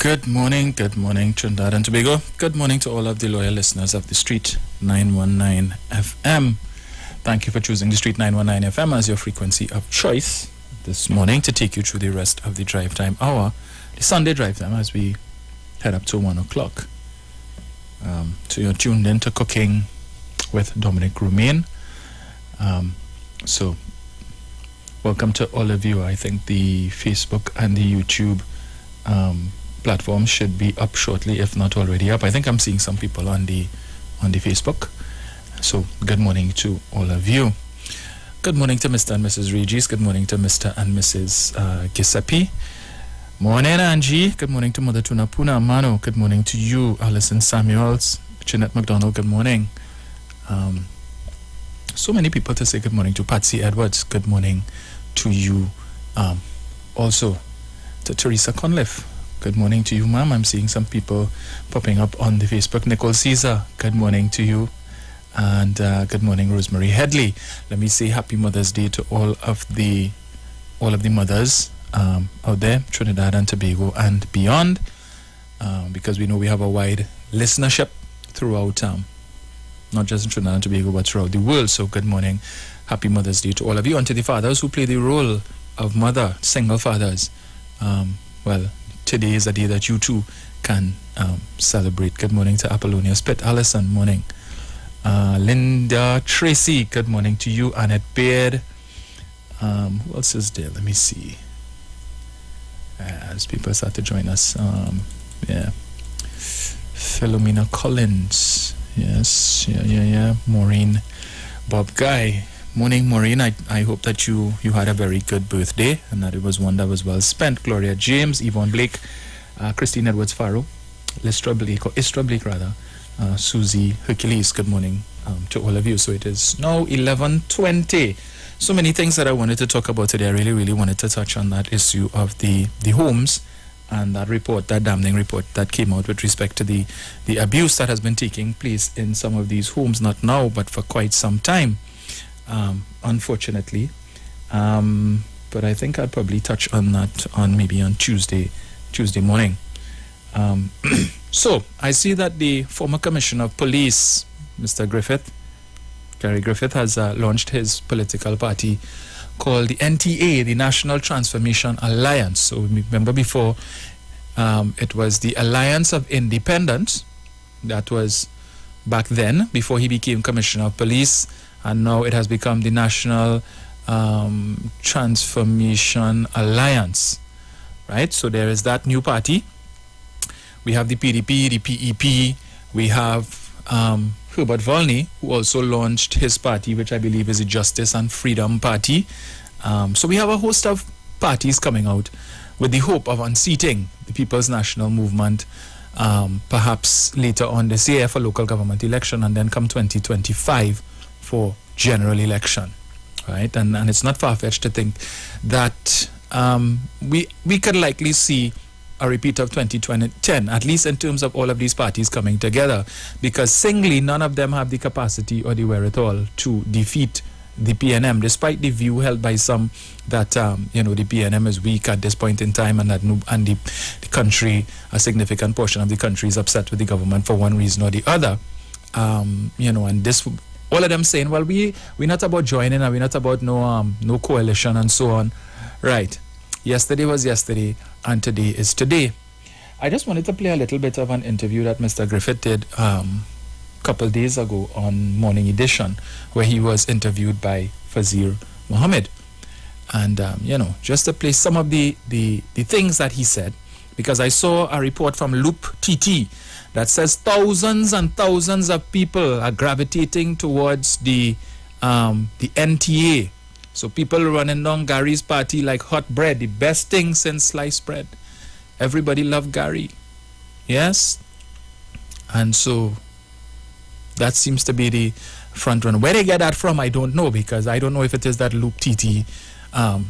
Good morning, Trinidad and Tobago. Good morning to all of the loyal listeners of the Street 919 FM. Thank you for choosing the Street 919 FM as your frequency of choice this morning to take you through the rest of the drive time hour, the Sunday drive time, as we head up to 1 o'clock. So you're tuned in to Cooking with Dominic Romain. So welcome to all of you. I think the Facebook and the YouTube platform should be up shortly, if not already up. I think I'm seeing some people on the Facebook. So good morning to all of you. Good morning to Mr. and Mrs. Regis. Good morning to Mr. and Mrs. Giuseppe. Morning, Angie. Good morning to Mother Tuna Puna Mano. Good morning to you, Alison Samuels. Jeanette McDonald, good morning. So many people to say good morning to. Patsy Edwards, good morning to you. Also to Teresa Conliffe, good morning to you, ma'am. I'm seeing some people popping up on the Facebook. Nicole Caesar, good morning to you. And good morning, Rosemary Headley. Let me say happy Mother's Day to all of the mothers out there, Trinidad and Tobago and beyond, because we know we have a wide listenership throughout, not just in Trinidad and Tobago, but throughout the world. So good morning, happy Mother's Day to all of you, and to the fathers who play the role of mother, single fathers. Well, today is a day that you too can celebrate. Good morning to Apollonia Spit. Allison, morning. Linda Tracy, good morning to you. Annette Baird. Who else is there? Let me see. As people start to join us. Philomena Collins. Yes. Yeah. Maureen. Bob Guy. Morning, Maureen. I hope that you had a very good birthday and that it was one that was well spent. Gloria James, Yvonne Blake, Christine Edwards Farrow, Istra Blake rather, Susie Hercules, good morning to all of you. So it is now 11:20. So many things that I wanted to talk about today. I really wanted to touch on that issue of the homes and that report, that damning report that came out with respect to the abuse that has been taking place in some of these homes, not now, but for quite some time. Unfortunately, but I think I'll probably touch on that maybe on Tuesday morning. So I see that the former Commissioner of Police, Mr. Gary Griffith, has launched his political party called the NTA, the National Transformation Alliance. So remember before, it was the Alliance of Independence. That was back then, before he became Commissioner of Police. And now it has become the National Transformation Alliance, right? So there is that new party. We have the PDP, the PEP. We have Herbert Volney, who also launched his party, which I believe is the Justice and Freedom Party. So we have a host of parties coming out with the hope of unseating the People's National Movement, perhaps later on this year for local government election, and then come 2025 for general election, right? And it's not far-fetched to think that we could likely see a repeat of 2010, at least in terms of all of these parties coming together, because singly none of them have the capacity or the wherewithal to defeat the PNM, despite the view held by some that the PNM is weak at this point in time, and that the country, a significant portion of the country, is upset with the government for one reason or the other. And this, all of them saying, well, we're not about joining and we're not about no coalition and so on. Right. Yesterday was yesterday and today is today. I just wanted to play a little bit of an interview that Mr. Griffith did a couple days ago on Morning Edition, where he was interviewed by Fazir Mohammed. And, just to play some of the things that he said, because I saw a report from Loop TT that says thousands and thousands of people are gravitating towards the NTA. So people running down Gary's party like hot bread, the best thing since sliced bread. Everybody loved Gary. Yes? And so that seems to be the front runner. Where they get that from, I don't know, because I don't know if it is that Luke TT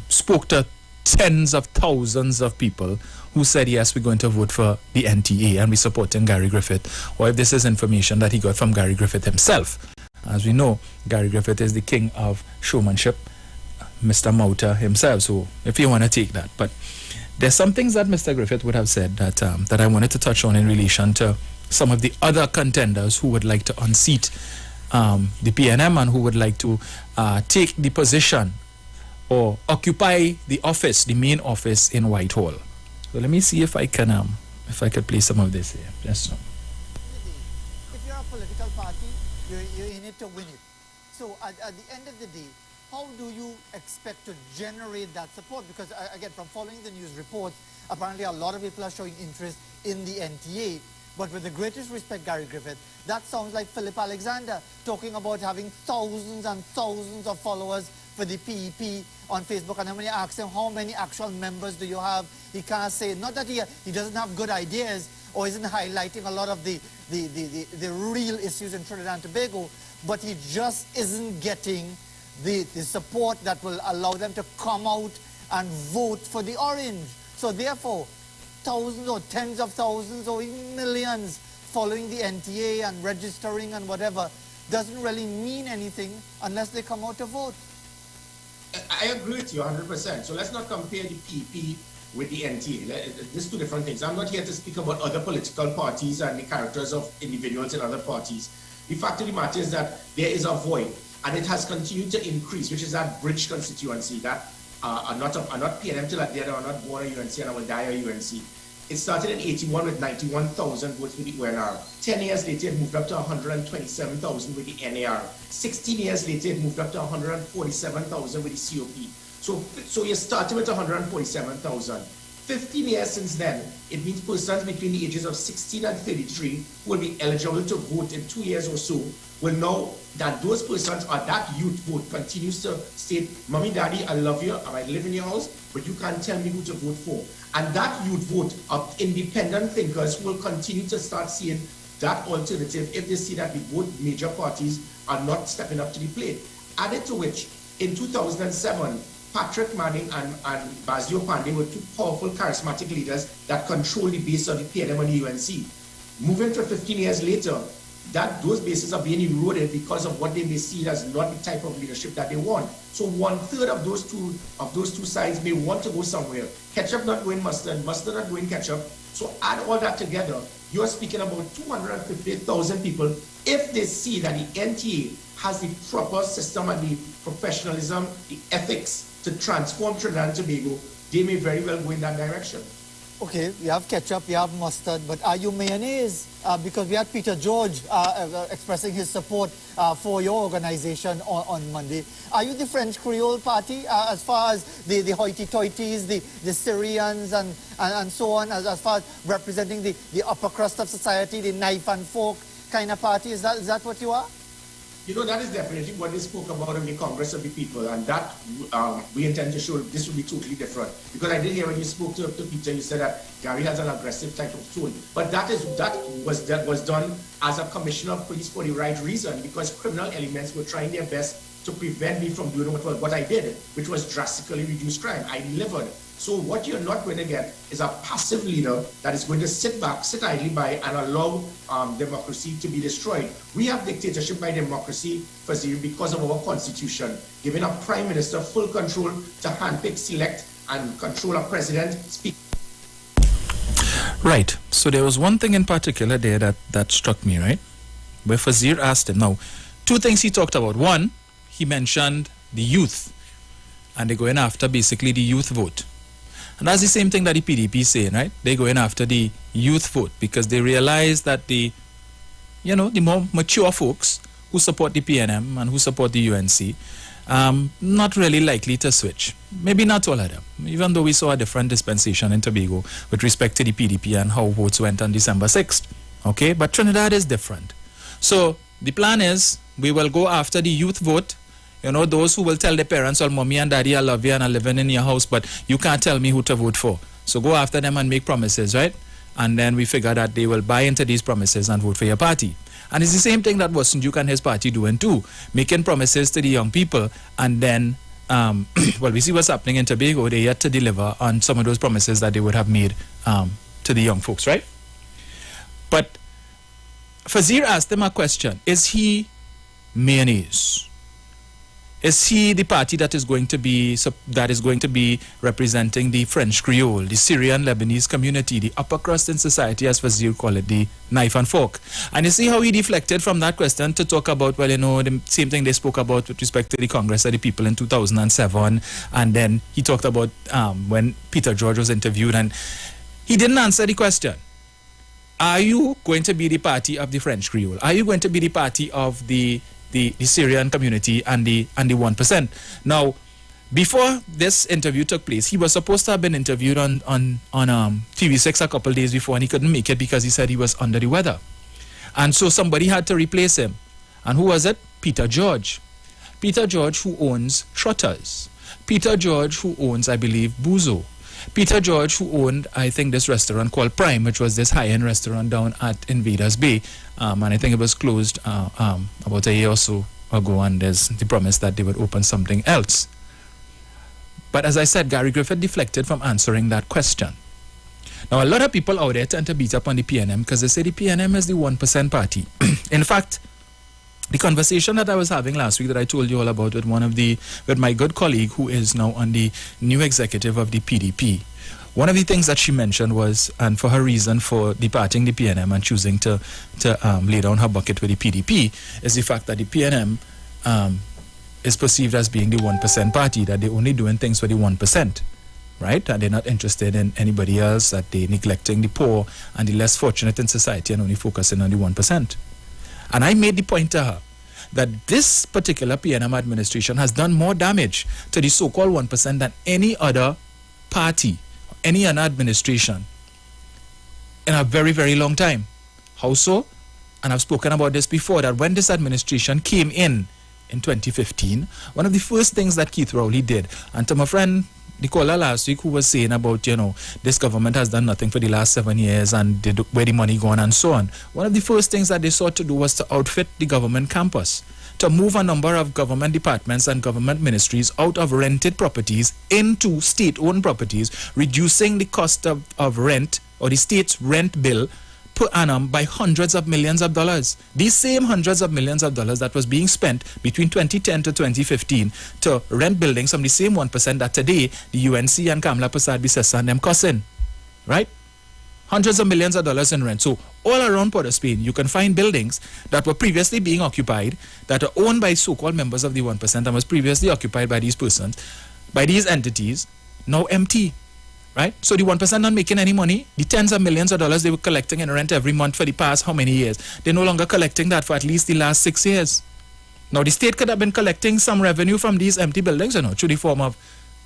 spoke to tens of thousands of people who said, yes, we're going to vote for the NTA and we're supporting Gary Griffith, or if this is information that he got from Gary Griffith himself. As we know, Gary Griffith is the king of showmanship, Mr. Mouta himself, so if you want to take that. But There's some things that Mr. Griffith would have said that I wanted to touch on in relation to some of the other contenders who would like to unseat the PNM and who would like to take the position or occupy the office, the main office in Whitehall. So let me see if I could play some of this here. Yes, sir. If you're a political party, you're in it to win it. So at the end of the day, how do you expect to generate that support? Because again, from following the news reports, apparently a lot of people are showing interest in the NTA. But with the greatest respect, Gary Griffith, that sounds like Philip Alexander talking about having thousands and thousands of followers for the PEP on Facebook. And when you ask him how many actual members do you have, he can't say. Not that he doesn't have good ideas or isn't highlighting a lot of the real issues in Trinidad and Tobago, but he just isn't getting the support that will allow them to come out and vote for the orange. So therefore, thousands or tens of thousands or even millions following the NTA and registering and whatever doesn't really mean anything unless they come out to vote. I agree with you 100%. So let's not compare the PP with the NTA. These two different things. I'm not here to speak about other political parties and the characters of individuals in other parties. The fact of the matter is that there is a void, and it has continued to increase, which is that bridge constituency that are not PNM till that they are not born at UNC and I will die at UNC. It started in 81 with 91,000 votes with the UNR. 10 years later, it moved up to 127,000 with the NAR. 16 years later, it moved up to 147,000 with the COP. So you started with 147,000. 15 years since then, it means persons between the ages of 16 and 33 who will be eligible to vote in 2 years or so will know that those persons or that youth vote continues to state, Mommy, Daddy, I love you, I might live in your house, but you can't tell me who to vote for. And that youth vote of independent thinkers will continue to start seeing that alternative if they see that the both major parties are not stepping up to the plate. Added to which, in 2007, Patrick Manning and Basio Pandey were two powerful, charismatic leaders that control the base of the PNM and the UNC. Moving to 15 years later, those bases are being eroded because of what they may see as not the type of leadership that they want. So 1/3 of those two sides may want to go somewhere. Ketchup not going mustard, mustard not going ketchup. So add all that together, you're speaking about 250,000 people if they see that the NTA has the proper system and the professionalism, the ethics to transform Trinidad and Tobago, they may very well go in that direction. Okay, we have ketchup, we have mustard, but are you mayonnaise? Because we had Peter George expressing his support for your organization on Monday. Are you the French Creole party as far as the hoity-toities, the Syrians and so on, as far as representing the upper crust of society, the knife and fork kind of party? Is that what you are? You know, that is definitely what they spoke about in the Congress of the People, and that we intend to show this will be totally different. Because I did hear when you spoke to Peter, you said that Gary has an aggressive type of tone. But that was done as a commissioner of police for the right reason, because criminal elements were trying their best to prevent me from doing what I did, which was drastically reduce crime. I delivered. So what you're not going to get is a passive leader that is going to sit idly by and allow democracy to be destroyed. We have dictatorship by democracy because of our constitution, giving a prime minister full control to handpick, select, and control a president. Right. So there was one thing in particular there that struck me, right? Where Fazir asked him. Now, two things he talked about. One, he mentioned the youth, and they're going after basically the youth vote. And that's the same thing that the PDP is saying, right? They're going after the youth vote because they realize that the more mature folks who support the PNM and who support the UNC, not really likely to switch. Maybe not all of them, even though we saw a different dispensation in Tobago with respect to the PDP and how votes went on December 6th. Okay, but Trinidad is different. So the plan is we will go after the youth vote. You know, those who will tell their parents, well, Mommy and Daddy, I love you and I'm living in your house, but you can't tell me who to vote for. So go after them and make promises, right? And then we figure that they will buy into these promises and vote for your party. And it's the same thing that Watson Duke and his party doing too, making promises to the young people. And then, well, we see what's happening in Tobago. They're yet to deliver on some of those promises that they would have made to the young folks, right? But Fazir asked them a question. Is he mayonnaise? Is he the party that is going to be representing the French Creole, the Syrian Lebanese community, the upper crust in society, as Fazil call it, the knife and fork? And you see how he deflected from that question to talk about, well, the same thing they spoke about with respect to the Congress of the People in 2007, and then he talked about when Peter George was interviewed, and he didn't answer the question. Are you going to be the party of the French Creole? Are you going to be the party of the Syrian community and the 1%? Now, before this interview took place, he was supposed to have been interviewed on TV6 a couple of days before, and he couldn't make it because he said he was under the weather. And so somebody had to replace him. And who was it? Peter George. Peter George, who owns Trotters. Peter George, who owns, I believe, Buzo. Peter George, who owned, I think, this restaurant called Prime, which was this high-end restaurant down at Invaders Bay. And I think it was closed about a year or so ago, and there's the promise that they would open something else. But as I said, Gary Griffith deflected from answering that question. Now, a lot of people out there tend to beat up on the PNM because they say the PNM is the 1% party. In fact, the conversation that I was having last week that I told you all about with with my good colleague who is now on the new executive of the PDP, one of the things that she mentioned was, and for her reason for departing the PNM and choosing to lay down her bucket with the PDP, is the fact that the PNM is perceived as being the 1% party, that they're only doing things for the 1%, right? And they're not interested in anybody else, that they're neglecting the poor and the less fortunate in society and only focusing on the 1%. And I made the point to her that this particular PNM administration has done more damage to the so-called 1% than any other party, any other administration in a very, very long time. How so? And I've spoken about this before, that when this administration came in 2015, one of the first things that Keith Rowley did, and to my friend Nicola last week, who was saying about, this government has done nothing for the last 7 years and where the money gone and so on. One of the first things that they sought to do was to outfit the government campus, to move a number of government departments and government ministries out of rented properties into state-owned properties, reducing the cost of rent or the state's rent bill per annum by hundreds of millions of dollars. These same hundreds of millions of dollars that was being spent between 2010 to 2015 to rent buildings from the same 1% that today the UNC and Kamla Prasad Bisesa and them costing, right? Hundreds of millions of dollars in rent. So all around Port of Spain, you can find buildings that were previously being occupied, that are owned by so-called members of the 1% and was previously occupied by these persons, by these entities, now empty. Right? So the 1% not making any money. The tens of millions of dollars they were collecting in rent every month for the past how many years? They're no longer collecting that for at least the last 6 years. Now the state could have been collecting some revenue from these empty buildings, through the form of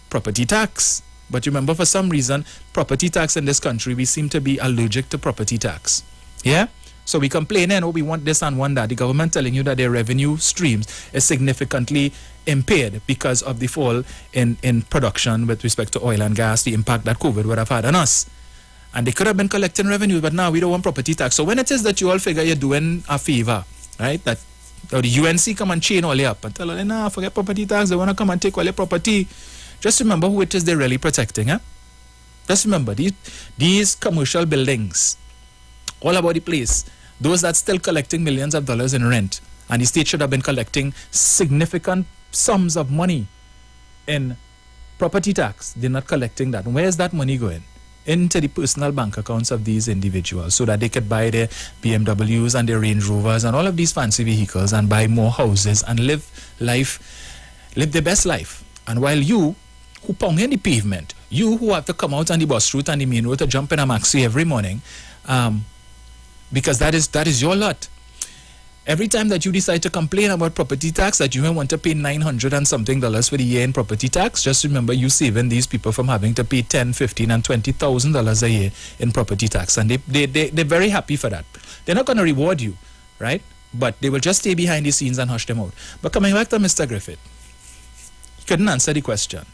property tax. But remember, for some reason, property tax in this country, we seem to be allergic to property tax. Yeah? So we complain, we want this and want that. The government telling you that their revenue streams is significantly impaired because of the fall in production with respect to oil and gas, the impact that COVID would have had on us. And they could have been collecting revenue, but now we don't want property tax. So when it is that you all figure you're doing a favor, right, that the UNC come and chain all you up and tell them, nah, forget property tax, they want to come and take all your property. Just remember who it is they're really protecting. Just remember, these commercial buildings, all about the place, those that still collecting millions of dollars in rent, and the state should have been collecting significant sums of money in property tax. They're not collecting that. And where is that money going? Into the personal bank accounts of these individuals so that they could buy their BMWs and their Range Rovers and all of these fancy vehicles and buy more houses and live their best life. And while you, who pound in the pavement, you who have to come out on the bus route and the main road to jump in a maxi every morning, because that is your lot. Every time that you decide to complain about property tax, that you may want to pay $900 and something for the year in property tax, just remember you saving these people from having to pay $10,000, $15,000 and $20,000 a year in property tax. And they're very happy for that. They're not going to reward you, right? But they will just stay behind the scenes and hush them out. But coming back to Mr. Griffith, he couldn't answer the question.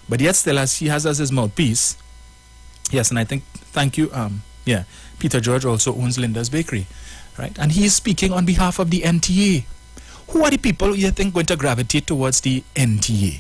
But yet still, as he has as his mouthpiece, yes, and I think, thank you, Peter George also owns Linda's Bakery, right? And he is speaking on behalf of the NTA. Who are the people you think going to gravitate towards the NTA?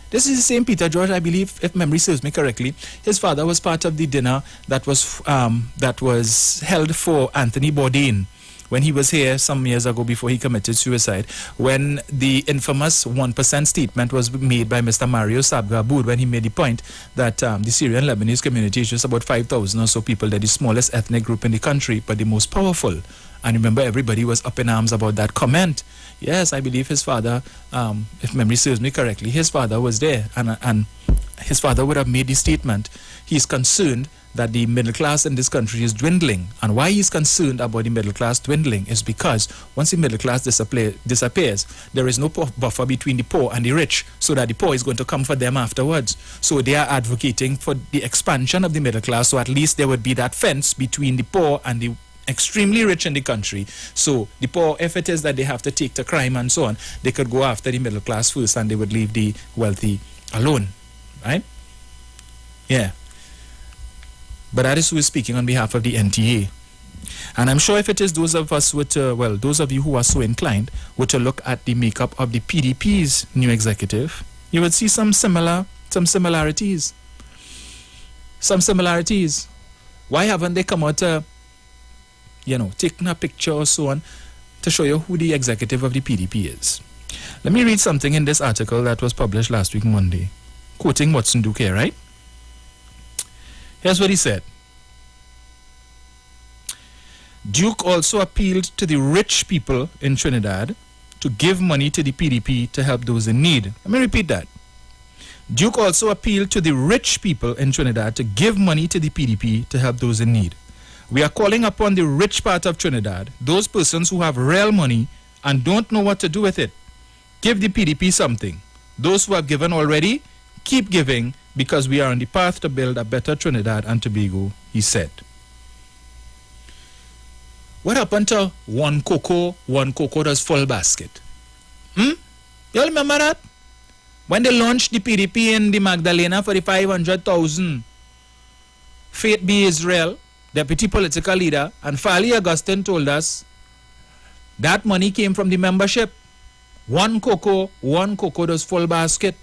This is the same Peter George, I believe, if memory serves me correctly. His father was part of the dinner that was held for Anthony Bourdain when he was here some years ago before he committed suicide, when the infamous 1% statement was made by Mr. Mario Sabga Aboud, when he made the point that the Syrian Lebanese community is just about 5,000 or so people. They're the smallest ethnic group in the country, but the most powerful. And remember, everybody was up in arms about that comment. Yes, I believe his father, if memory serves me correctly, his father was there, and his father would have made the statement. He's concerned that the middle class in this country is dwindling. And why he's concerned about the middle class dwindling is because once the middle class disappears, there is no buffer between the poor and the rich, so that the poor is going to come for them afterwards. So they are advocating for the expansion of the middle class, so at least there would be that fence between the poor and the extremely rich in the country. So the poor, if it is that they have to take to crime and so on, they could go after the middle class first and they would leave the wealthy alone, right? Yeah. But that is who is speaking on behalf of the NTA. And I'm sure if it is those of us those of you who are so inclined were to look at the makeup of the PDP's new executive, you would see some similarities. Some similarities. Why haven't they come out taking a picture or so on to show you who the executive of the PDP is? Let me read something in this article that was published last week, Monday, quoting Watson Duke here, right? Here's what he said. Duke also appealed to the rich people in Trinidad to give money to the PDP to help those in need. Let me repeat that. Duke also appealed to the rich people in Trinidad to give money to the PDP to help those in need. We are calling upon the rich part of Trinidad, those persons who have real money and don't know what to do with it. Give the PDP something. Those who have given already, keep giving, because we are on the path to build a better Trinidad and Tobago, he said. What happened to one cocoa does full basket? You all remember that? When they launched the PDP in the Magdalena for the 500,000, Faith be Israel, deputy political leader, and Fali Augustine told us that money came from the membership. One cocoa does full basket.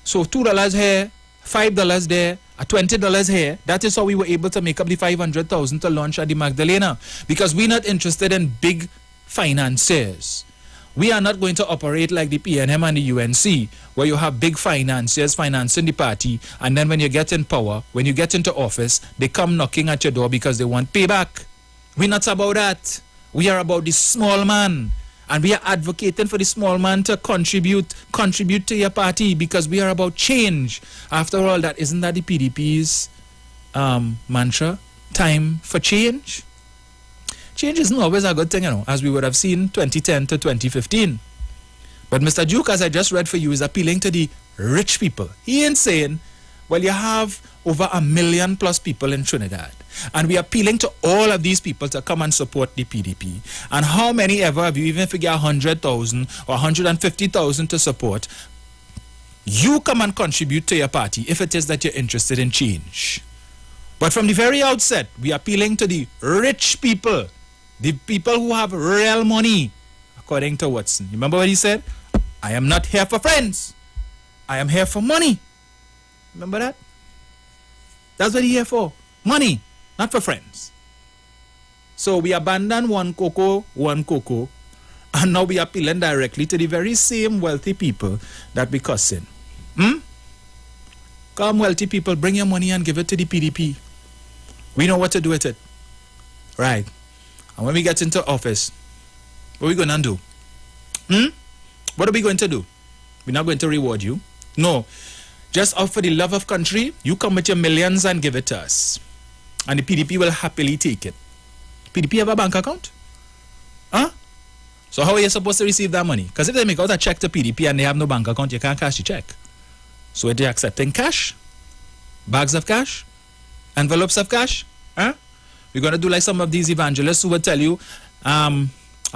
So $2 here, $5 there, $20 here. That is how we were able to make up the 500,000 to launch at the Magdalena. Because we're not interested in big financiers. We are not going to operate like the PNM and the UNC, where you have big financiers financing the party, and then when you get in power, when you get into office, they come knocking at your door because they want payback. We're not about that. We are about the small man. And we are advocating for the small man to contribute to your party, because we are about change. After all, isn't that the PDP's mantra? Time for change. Change isn't always a good thing, as we would have seen 2010 to 2015. But Mr. Duke, as I just read for you, is appealing to the rich people. He ain't saying, well, you have over 1 million plus people in Trinidad, and we are appealing to all of these people to come and support the PDP. And how many ever have you even figure 100,000 or 150,000 to support? You come and contribute to your party if it is that you're interested in change. But from the very outset, we are appealing to the rich people, the people who have real money, according to Watson. Remember what he said? I am not here for friends. I am here for money. Remember that? That's what he's here for. Money, not for friends. So we abandon one cocoa, and now we are appealing directly to the very same wealthy people that we cussing. Come, wealthy people, bring your money and give it to the PDP. We know what to do with it. Right. And when we get into office, what are we going to do? What are we going to do? We're not going to reward you. No. Just out for the love of country, you come with your millions and give it to us. And the PDP will happily take it. PDP have a bank account? So how are you supposed to receive that money? Because if they make out a check to PDP and they have no bank account, you can't cash the check. So are they accepting cash? Bags of cash? Envelopes of cash? We're going to do like some of these evangelists who will tell you, I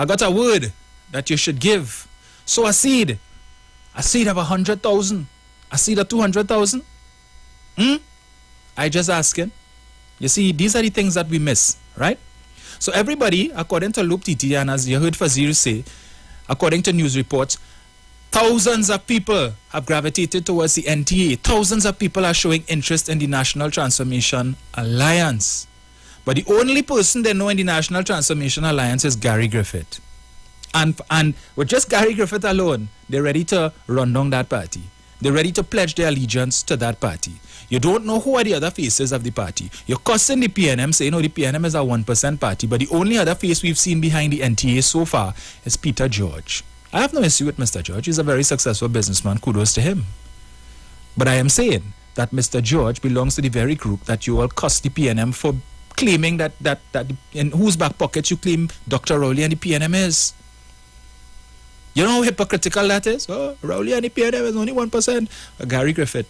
got a word that you should give. Sow a seed of 100,000, a seed of 200,000. I just asking. You see, these are the things that we miss, right? So everybody, according to Loop TT, and as you heard Fazir say, according to news reports, thousands of people have gravitated towards the NTA. Thousands of people are showing interest in the National Transformation Alliance. But the only person they know in the National Transformation Alliance is Gary Griffith. And with just Gary Griffith alone, they're ready to run down that party. They're ready to pledge their allegiance to that party. You don't know who are the other faces of the party. You're cussing the PNM, saying, the PNM is a 1% party, but the only other face we've seen behind the NTA so far is Peter George. I have no issue with Mr. George. He's a very successful businessman. Kudos to him. But I am saying that Mr. George belongs to the very group that you all cuss the PNM for claiming that in whose back pockets you claim Dr. Rowley and the PNM is. You know how hypocritical that is? Rowley and the PNM is only 1%. Gary Griffith.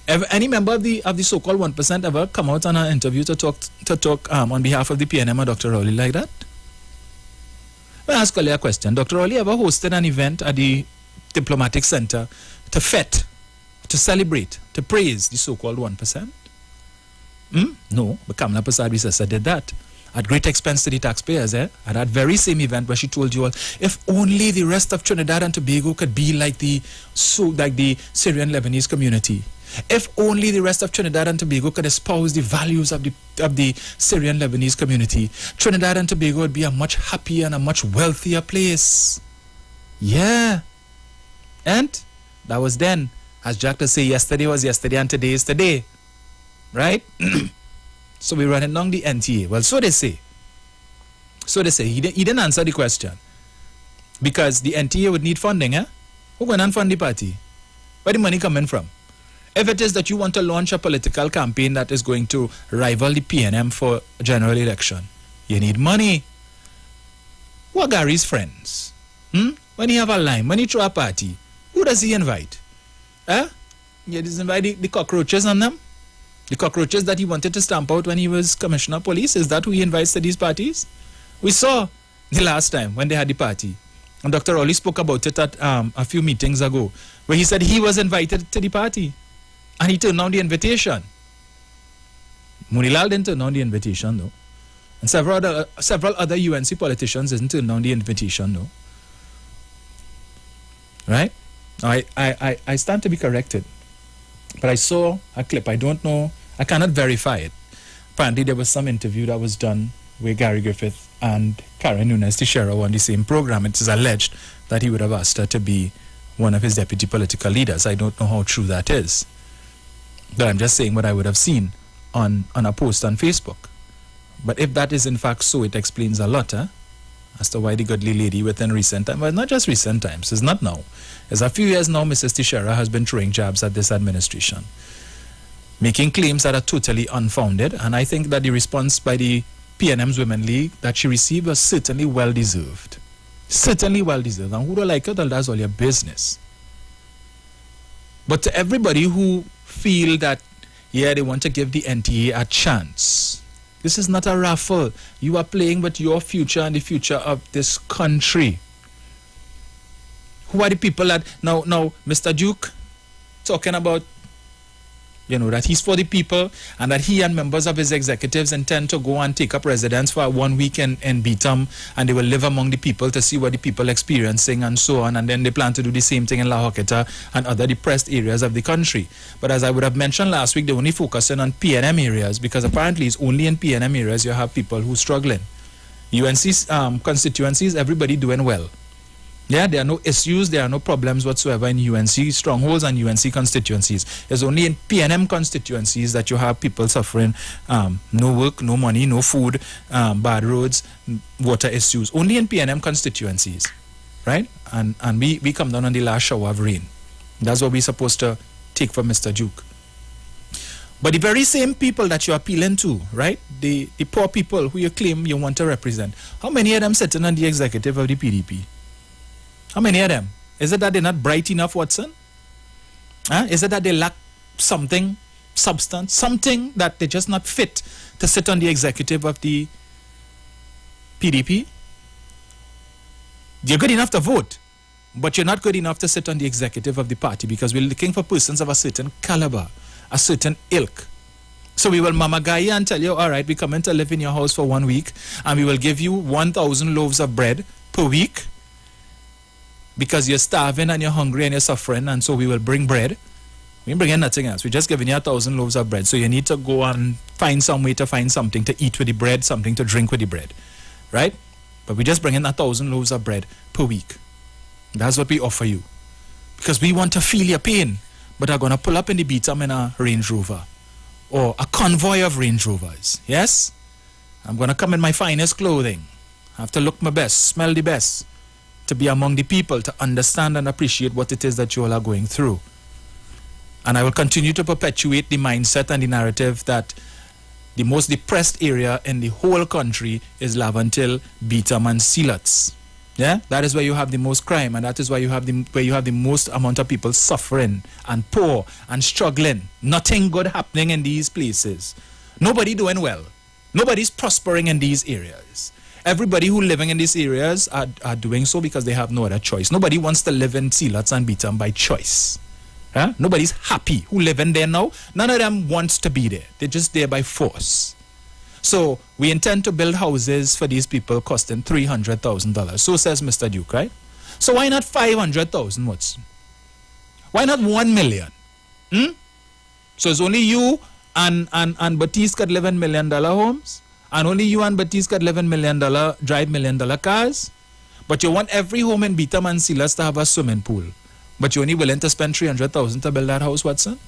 Any member of the so-called 1% ever come out on an interview to talk on behalf of the PNM or Dr. Rowley like that? I'll ask you a question. Dr. Rowley ever hosted an event at the Diplomatic Center to fete, to celebrate, to praise the so-called 1%? No, but Kamala Prasad did that at great expense to the taxpayers, at that very same event where she told you all, if only the rest of Trinidad and Tobago could be like the Syrian Lebanese community. If only the rest of Trinidad and Tobago could espouse the values of the Syrian Lebanese community, Trinidad and Tobago would be a much happier and a much wealthier place. Yeah. And that was then. As Jack to say, yesterday was yesterday and today is today. Right? So we run it along the NTA. Well, so they say. He didn't answer the question. Because the NTA would need funding, Who going to fund the party? Where the money coming from? If it is that you want to launch a political campaign that is going to rival the PNM for a general election, you need money. Who are Gary's friends? When he have a line, when he throw a party, who does he invite? He does invite the cockroaches on them? The cockroaches that he wanted to stamp out when he was commissioner of police, is that who he invites to these parties? We saw the last time when they had the party. And Dr. Rowley spoke about it at a few meetings ago, where he said he was invited to the party. And he turned down the invitation. Munilal didn't turn down the invitation, though. And several other UNC politicians didn't turn down the invitation, though. Right? I stand to be corrected. But I saw a clip. I don't know. I cannot verify it. Apparently, there was some interview that was done where Gary Griffith and Karen Nunes Teixeira were on the same program. It is alleged that he would have asked her to be one of his deputy political leaders. I don't know how true that is. But I'm just saying what I would have seen on a post on Facebook. But if that is in fact so, it explains a lot as to why the godly lady within recent time, well, not just recent times, it's not now. It's a few years now, Mrs. Teixeira has been throwing jabs at this administration, making claims that are totally unfounded. And I think that the response by the PNM's Women League that she received was certainly well-deserved. Certainly well-deserved. And who don't like it, well, that's all your business. But to everybody who feel that, they want to give the NTA a chance, this is not a raffle. You are playing with your future and the future of this country. Who are the people that now Mr. Duke talking about, that he's for the people and that he and members of his executives intend to go and take up residence for 1 week in Beetham, and they will live among the people to see what the people are experiencing and so on, and then they plan to do the same thing in La Joqueta and other depressed areas of the country. But as I would have mentioned last week, they're only focusing on PNM areas because apparently it's only in PNM areas you have people who are struggling. UNC's constituencies, everybody doing well. Yeah, there are no issues, there are no problems whatsoever in UNC strongholds and UNC constituencies. It's only in PNM constituencies that you have people suffering no work, no money, no food, bad roads, water issues. Only in PNM constituencies, right? And we come down on the last shower of rain. That's what we're supposed to take from Mr. Duke. But the very same people that you're appealing to, right? The poor people who you claim you want to represent, how many of them sitting on the executive of the PDP? How many of them? Is it that they're not bright enough, Watson? Is it that they lack something, substance, something that they're just not fit to sit on the executive of the PDP? You're good enough to vote, but you're not good enough to sit on the executive of the party because we're looking for persons of a certain caliber, a certain ilk. So we will mama guy you and tell you, all right, we come in to live in your house for 1 week and we will give you 1,000 loaves of bread per week, because you're starving and you're hungry and you're suffering, and so we will bring bread. We ain't bringing nothing else. We're just giving you 1,000 loaves of bread. So you need to go and find some way to find something to eat with the bread, something to drink with the bread. Right? But we're just bringing 1,000 loaves of bread per week. That's what we offer you. Because we want to feel your pain. But are going to pull up in the Beatam in a Range Rover. Or a convoy of Range Rovers. Yes? I'm going to come in my finest clothing. I have to look my best, smell the best. To be among the people, to understand and appreciate what it is that you all are going through. And I will continue to perpetuate the mindset and the narrative that the most depressed area in the whole country is Laventille, Beatam, and Sealots. Yeah, that is where you have the most crime, and that is where you have the most amount of people suffering and poor and struggling. Nothing good happening in these places. Nobody doing well. Nobody's prospering in these areas. Everybody who living in these areas are doing so because they have no other choice. Nobody wants to live in Sealots and Beatam by choice. Huh? Nobody's happy who live in there now. None of them wants to be there. They're just there by force. So we intend to build houses for these people costing $300,000. So says Mr. Duke, right? So why not 500,000? Why not 1 million? So it's only you and Batiste could live in $1 million homes, and only you and Batiste could live in drive $1 million cars. But you want every home in Beatam and Sealots to have a swimming pool. But you're only willing to spend $300,000 to build that house, Watson?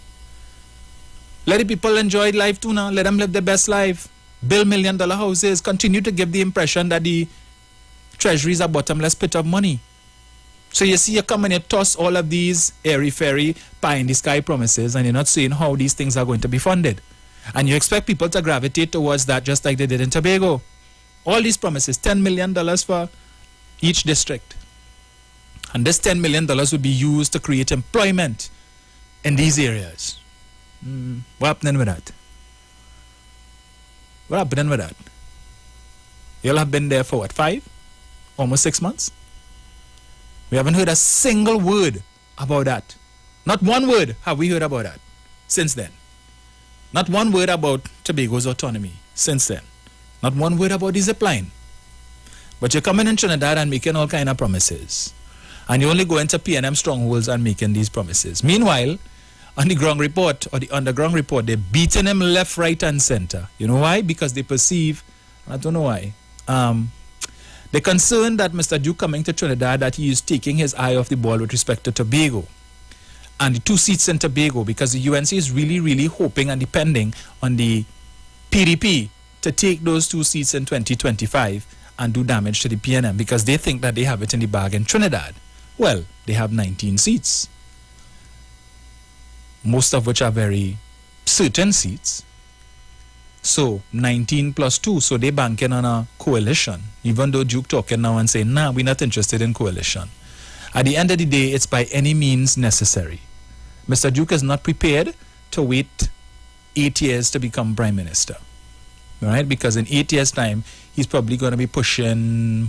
Let the people enjoy life too now. Let them live their best life. Build $1 million houses. Continue to give the impression that the treasury is a bottomless pit of money. So you see, you come and you toss all of these airy-fairy, pie-in-the-sky promises, and you're not saying how these things are going to be funded. And you expect people to gravitate towards that just like they did in Tobago. All these promises, $10 million for each district. And this $10 million would be used to create employment in these areas. What happening with that? What happening with that? You'll have been there for what, 5? Almost 6 months? We haven't heard a single word about that. Not one word have we heard about that since then. Not one word about Tobago's autonomy since then. Not one word about the zip line. But you're coming in Trinidad and making all kind of promises. And you only go into PNM strongholds and making these promises. Meanwhile, on the ground report or the underground report, they're beating him left, right, and center. You know why? Because they perceive, I don't know why, they're concerned that Mr. Duke coming to Trinidad, that he is taking his eye off the ball with respect to Tobago. And the 2 seats in Tobago, because the UNC is really, really hoping and depending on the PDP to take those 2 seats in 2025 and do damage to the PNM, because they think that they have it in the bag in Trinidad. Well, they have 19 seats, most of which are very certain seats. So 19 plus 2, so they banking on a coalition, even though Duke talking now and saying, nah, we're not interested in coalition. At the end of the day, it's by any means necessary. Mr. Duke is not prepared to wait 8 years to become Prime Minister. All right? Because in 8 years' time, he's probably going to be pushing,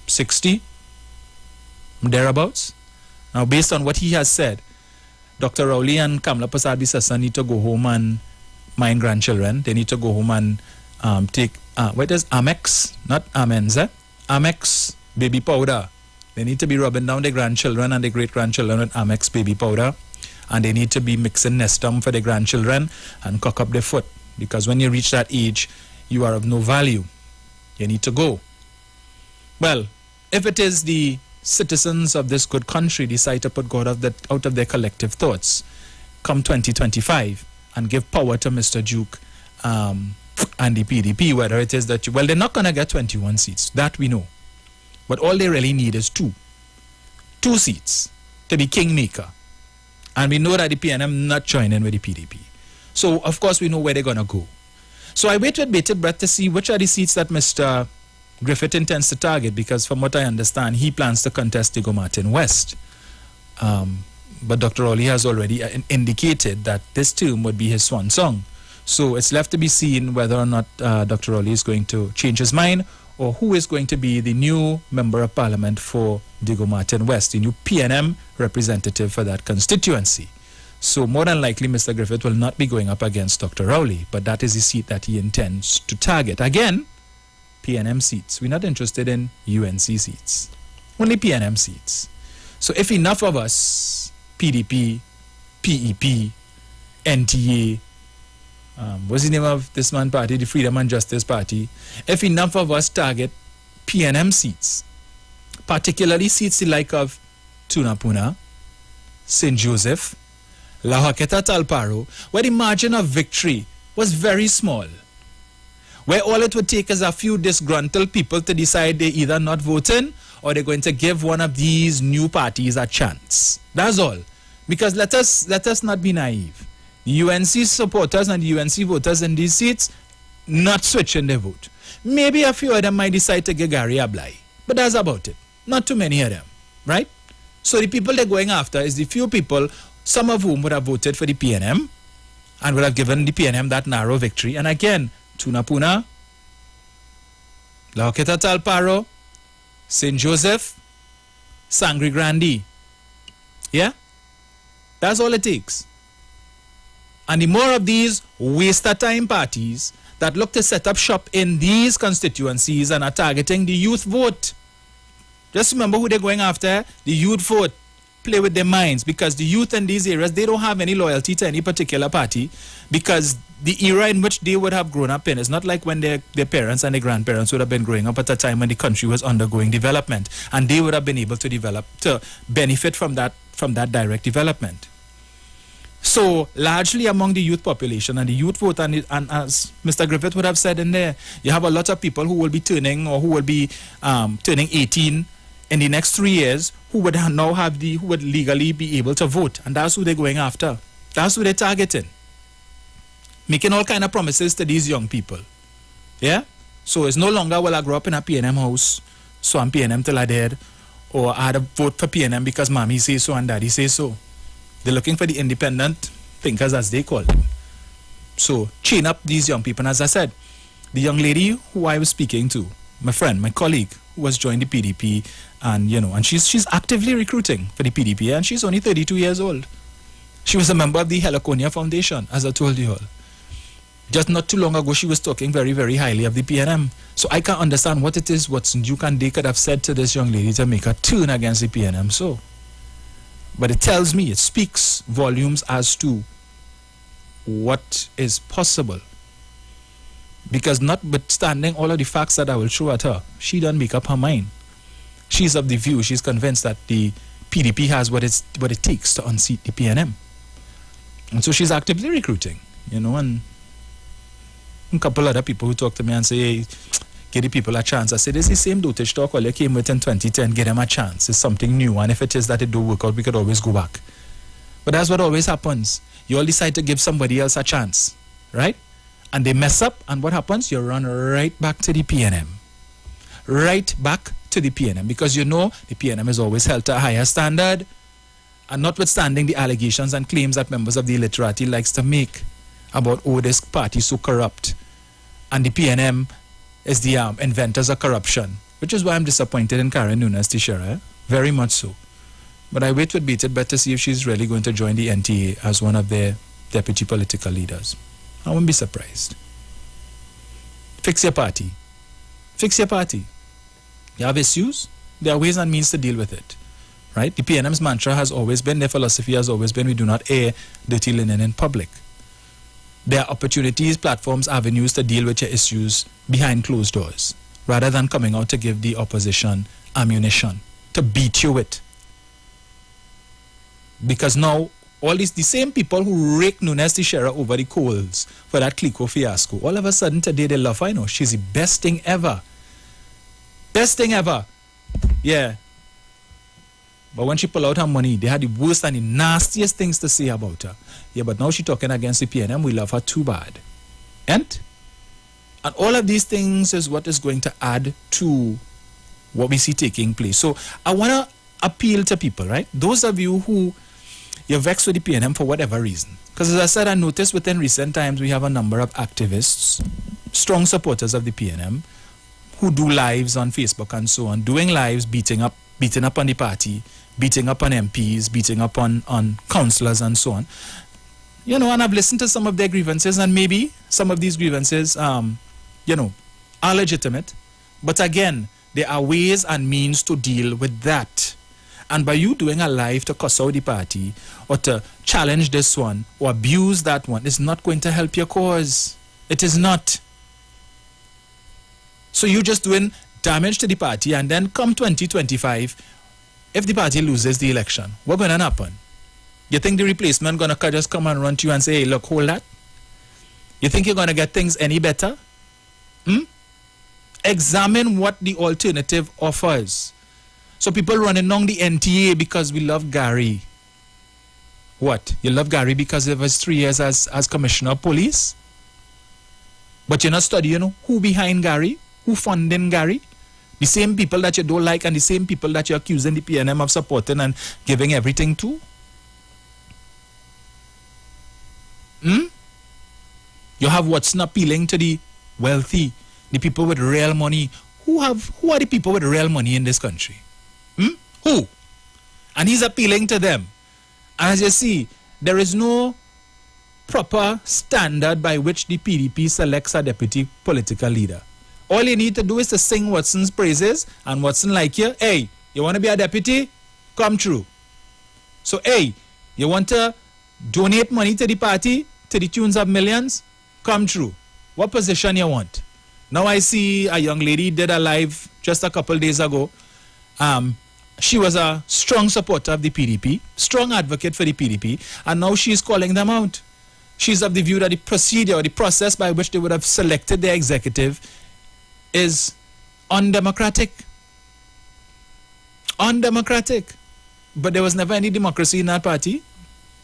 60? Thereabouts? Now, based on what he has said, Dr. Rowley and Kamla Prasad Bisasa need to go home and mind grandchildren. They need to go home and take, what is Amex? Not Amenza. Amex baby powder. They need to be rubbing down their grandchildren and their great-grandchildren with Amex baby powder. And they need to be mixing Nestum for their grandchildren and cock up their foot. Because when you reach that age, you are of no value. You need to go. Well, if it is the citizens of this good country decide to put God out of their collective thoughts come 2025 and give power to Mr. Duke and the PDP, whether it is that they're not going to get 21 seats, that we know. But all they really need is 2 seats to be kingmaker. And we know that the PNM not joining with the PDP. So, of course, we know where they're going to go. So I wait with bated breath to see which are the seats that Mr. Griffith intends to target, because from what I understand, he plans to contest Diego Martin West. But Dr. Rowley has already indicated that this term would be his swan song. So it's left to be seen whether or not Dr. Rowley is going to change his mind, or who is going to be the new Member of Parliament for Diego Martin West, the new PNM representative for that constituency. So more than likely, Mr. Griffith will not be going up against Dr. Rowley, but that is the seat that he intends to target. Again, PNM seats. We're not interested in UNC seats. Only PNM seats. So if enough of us PDP, PEP, NTA, what's the name of this man party, the Freedom and Justice Party, if enough of us target PNM seats, particularly seats the like of Tunapuna, St. Joseph, La Joqueta Talparo, where the margin of victory was very small, where all it would take is a few disgruntled people to decide they're either not voting or they're going to give one of these new parties a chance. That's all. Because let us not be naive. The UNC supporters and the UNC voters in these seats not switching their vote. Maybe a few of them might decide to give Gary Ablai, but that's about it. Not too many of them, right? So the people they're going after is the few people, some of whom would have voted for the PNM and would have given the PNM that narrow victory. And again, Tunapuna, La Joqueta Talparo, St. Joseph, Sangre Grande. Yeah? That's all it takes. And the more of these waste-of-time parties that look to set up shop in these constituencies and are targeting the youth vote. Just remember who they're going after, the youth vote. Play with their minds, because the youth in these areas, they don't have any loyalty to any particular party, because the era in which they would have grown up in is not like when their parents and their grandparents would have been growing up at a time when the country was undergoing development, and they would have been able to benefit from that direct development. So largely among the youth population and the youth vote, and as Mr. Griffith would have said in there, you have a lot of people who will be turning 18 in the next 3 years, who would now who would legally be able to vote, and that's who they're going after. That's who they're targeting, making all kind of promises to these young people. Yeah, so it's no longer, well, I grew up in a PNM house, so I'm PNM till I dead, or I had a vote for PNM because mommy says so and daddy says so. They're looking for the independent thinkers, as they call them. So chain up these young people. And as I said, the young lady who I was speaking to, my friend, my colleague, who has joined the PDP, and she's actively recruiting for the PDP, and she's only 32 years old. She was a member of the Heliconia Foundation, as I told you all. Just not too long ago, she was talking very, very highly of the PNM. So I can't understand what it is, what they could have said to this young lady to make her turn against the PNM. So, but it tells me, it speaks volumes as to what is possible. Because notwithstanding all of the facts that I will throw at her, she doesn't make up her mind. She's of the view, she's convinced that the PDP has what it takes to unseat the PNM. And so she's actively recruiting, and a couple other people who talk to me and say, hey, give the people a chance. I say, this is the same dotage talk all you came with in 2010, give them a chance. It's something new, and if it is that it don't work out, we could always go back. But that's what always happens. You all decide to give somebody else a chance, right? And they mess up, and what happens? You run right back to the PNM. Right back to the PNM, because the PNM is always held to a higher standard, and notwithstanding the allegations and claims that members of the literati likes to make about, this party is so corrupt, and the PNM is the inventors of corruption, which is why I'm disappointed in Karen Nunes Teixeira, very much so. But I wait with bated breath to see if she's really going to join the NTA as one of their deputy political leaders. I won't be surprised. Fix your party. Fix your party. You have issues, there are ways and means to deal with it. Right? The PNM's mantra has always been, their philosophy has always been, we do not air dirty linen in public. There are opportunities, platforms, avenues to deal with your issues behind closed doors, rather than coming out to give the opposition ammunition to beat you with. Because now, all the same people who rake Nunes Teixeira over the coals for that Clico fiasco, all of a sudden today they love her. I know she's the best thing ever. Best thing ever. Yeah. But when she pulled out her money, they had the worst and the nastiest things to say about her. Yeah, but now she's talking against the PNM. We love her too bad. And all of these things is what is going to add to what we see taking place. So I want to appeal to people, right? Those of you who you're vexed with the PNM for whatever reason. Because as I said, I noticed within recent times we have a number of activists, strong supporters of the PNM, who do lives on Facebook and so on, doing lives, beating up on the party, beating up on MPs, beating up on councillors and so on. And I've listened to some of their grievances, and maybe some of these grievances, are legitimate. But again, there are ways and means to deal with that. And by you doing a live to cuss out the party or to challenge this one or abuse that one, it's not going to help your cause. It is not. So you're just doing damage to the party, and then come 2025, if the party loses the election, what's going to happen? You think the replacement going to just come and run to you and say, hey, look, hold that? You think you're going to get things any better? Examine what the alternative offers. So people running down the NTA because we love Gary. What? You love Gary because of his 3 years as commissioner of police? But you're not studying who behind Gary? Who funding Gary? The same people that you don't like and the same people that you're accusing the PNM of supporting and giving everything to? You have what's not appealing to the wealthy, the people with real money. Who are the people with real money in this country? Who? And he's appealing to them. As you see, there is no proper standard by which the PDP selects a deputy political leader. All you need to do is to sing Watson's praises, and Watson like you. Hey, you want to be a deputy? Come true. So, hey, you want to donate money to the party to the tunes of millions? Come true. What position you want? Now I see a young lady did a live just a couple days ago. She was a strong supporter of the PDP, strong advocate for the PDP, and now she's calling them out. She's of the view that the procedure or the process by which they would have selected their executive is undemocratic. Undemocratic. But there was never any democracy in that party.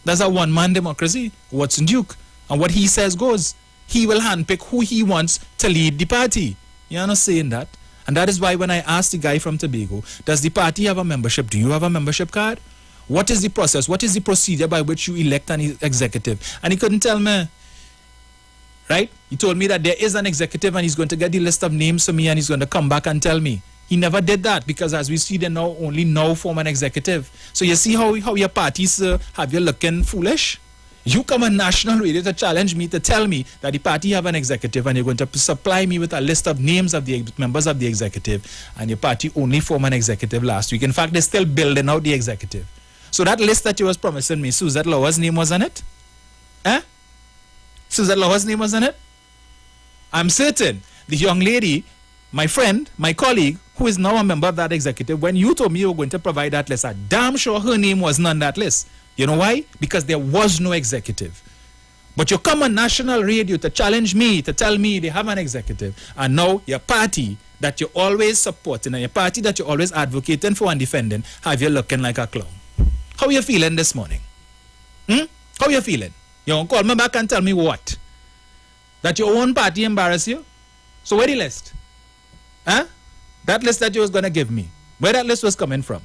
That's a one-man democracy. Watson Duke. And what he says goes. He will handpick who he wants to lead the party. You're not saying that. And that is why when I asked the guy from Tobago, does the party have a membership? Do you have a membership card? What is the process? What is the procedure by which you elect an executive? And he couldn't tell me. Right? He told me that there is an executive and he's going to get the list of names for me and he's going to come back and tell me. He never did that because as we see, they now only now form an executive. So you see how your parties have you looking foolish? You come on national radio to challenge me, to tell me that the party have an executive and you're going to supply me with a list of names of the members of the executive, and your party only formed an executive last week. In fact, they're still building out the executive. So that list that you was promising me, Suzette Lauer's name was on it? Suzette Lauer's name was on it? I'm certain the young lady, my friend, my colleague, who is now a member of that executive, when you told me you were going to provide that list, I'm damn sure her name wasn't on that list. You know why? Because there was no executive. But you come on national radio to challenge me, to tell me they have an executive. And now your party that you're always supporting and your party that you're always advocating for and defending have you looking like a clown. How you feeling this morning? How you feeling? You want to call me back and tell me what? That your own party embarrass you? So where the list? That list that you was going to give me. Where that list was coming from?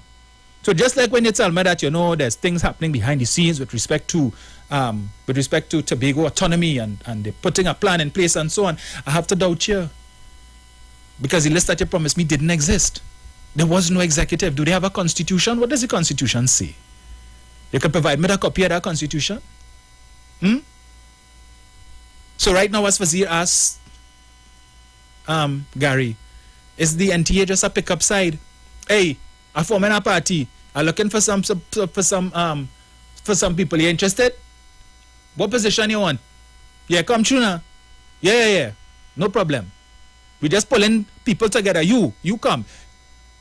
So just like when you tell me that there's things happening behind the scenes with respect to Tobago autonomy and they're putting a plan in place and so on, I have to doubt you. Because the list that you promised me didn't exist. There was no executive. Do they have a constitution? What does the constitution say? You can provide me a copy of that constitution? So right now, as Fazir asked Gary, is the NTA just a pickup side? Hey, I form a party. I'm looking for some people. You interested? What position you want? Yeah, come true now. Yeah. No problem. We just pulling people together. You come.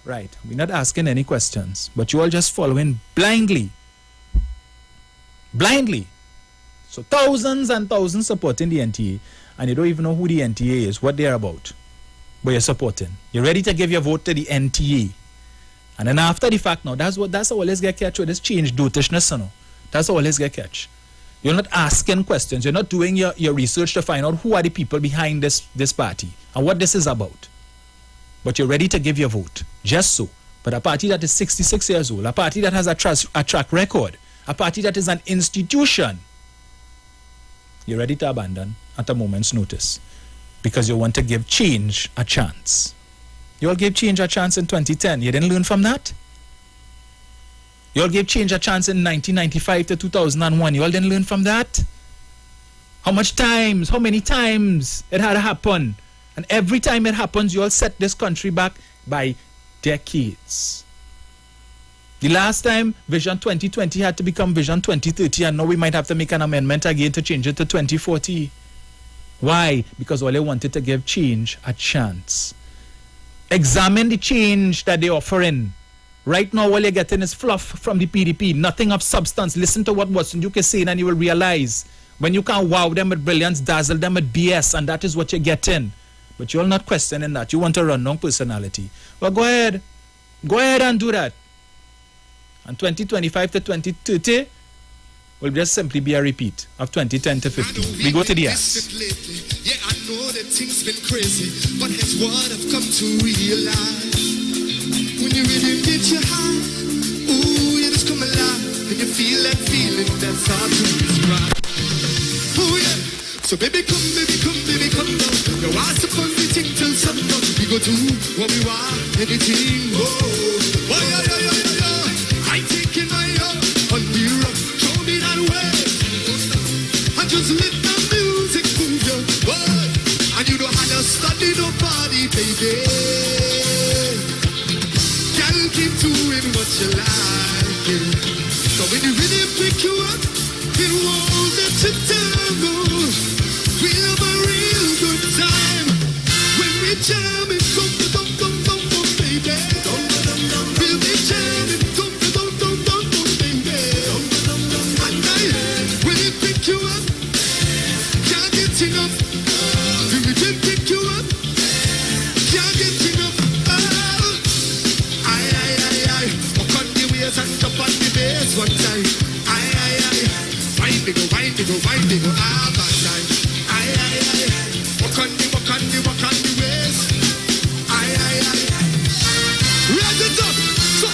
Right. We're not asking any questions, but you all just following blindly. Blindly. So thousands and thousands supporting the NTA, and you don't even know who the NTA is, what they're about. But you're supporting. You're ready to give your vote to the NTA. And then after the fact now, that's how always get catch with this change dotishness, That's how always get catch. You're not asking questions. You're not doing your research to find out who are the people behind this party and what this is about. But you're ready to give your vote. Just so. But a party that is 66 years old, a party that has a track record, a party that is an institution, you're ready to abandon at a moment's notice because you want to give change a chance. You all gave change a chance in 2010. You didn't learn from that? You all gave change a chance in 1995 to 2001. You all didn't learn from that? How many times it had to happen? And every time it happens, you all set this country back by decades. The last time Vision 2020 had to become Vision 2030, and now we might have to make an amendment again to change it to 2040. Why? Because all they wanted to give change a chance. Examine the change that they're offering. Right now, all you're getting is fluff from the PDP, nothing of substance. Listen to what Watson Duke is saying, and you will realize when you can wow them with brilliance, dazzle them with BS, and that is what you're getting. But you're not questioning that. You want a run-down personality. Well, go ahead. Go ahead and do that. And 2025 to 2030 will just simply be a repeat of 2010 to 15. We go to the S. Yeah, I know that things been crazy, but it's what I've come to realize. When you really get your high, ooh, you just come alive, and you feel that feeling that's hard to describe. Oh yeah, so baby come down. No, I suppose we think till sundown. We go do what we want, anything. Oh, yeah. I take in my own on the road, show me that way. I just let the music move your body, and you don't have to study nobody, baby. Can't keep doing what you like. So when you really pick you up, it won't let you down. We'll have a real good time when we jam it, baby. We'll be jamming, baby. And when we pick you up, can't get enough. When we did pick you up, can't get enough. I walk on the ways and jump on the bass one time. Wind it go, ah, bad time. Walk on the ways. Raise it up. So.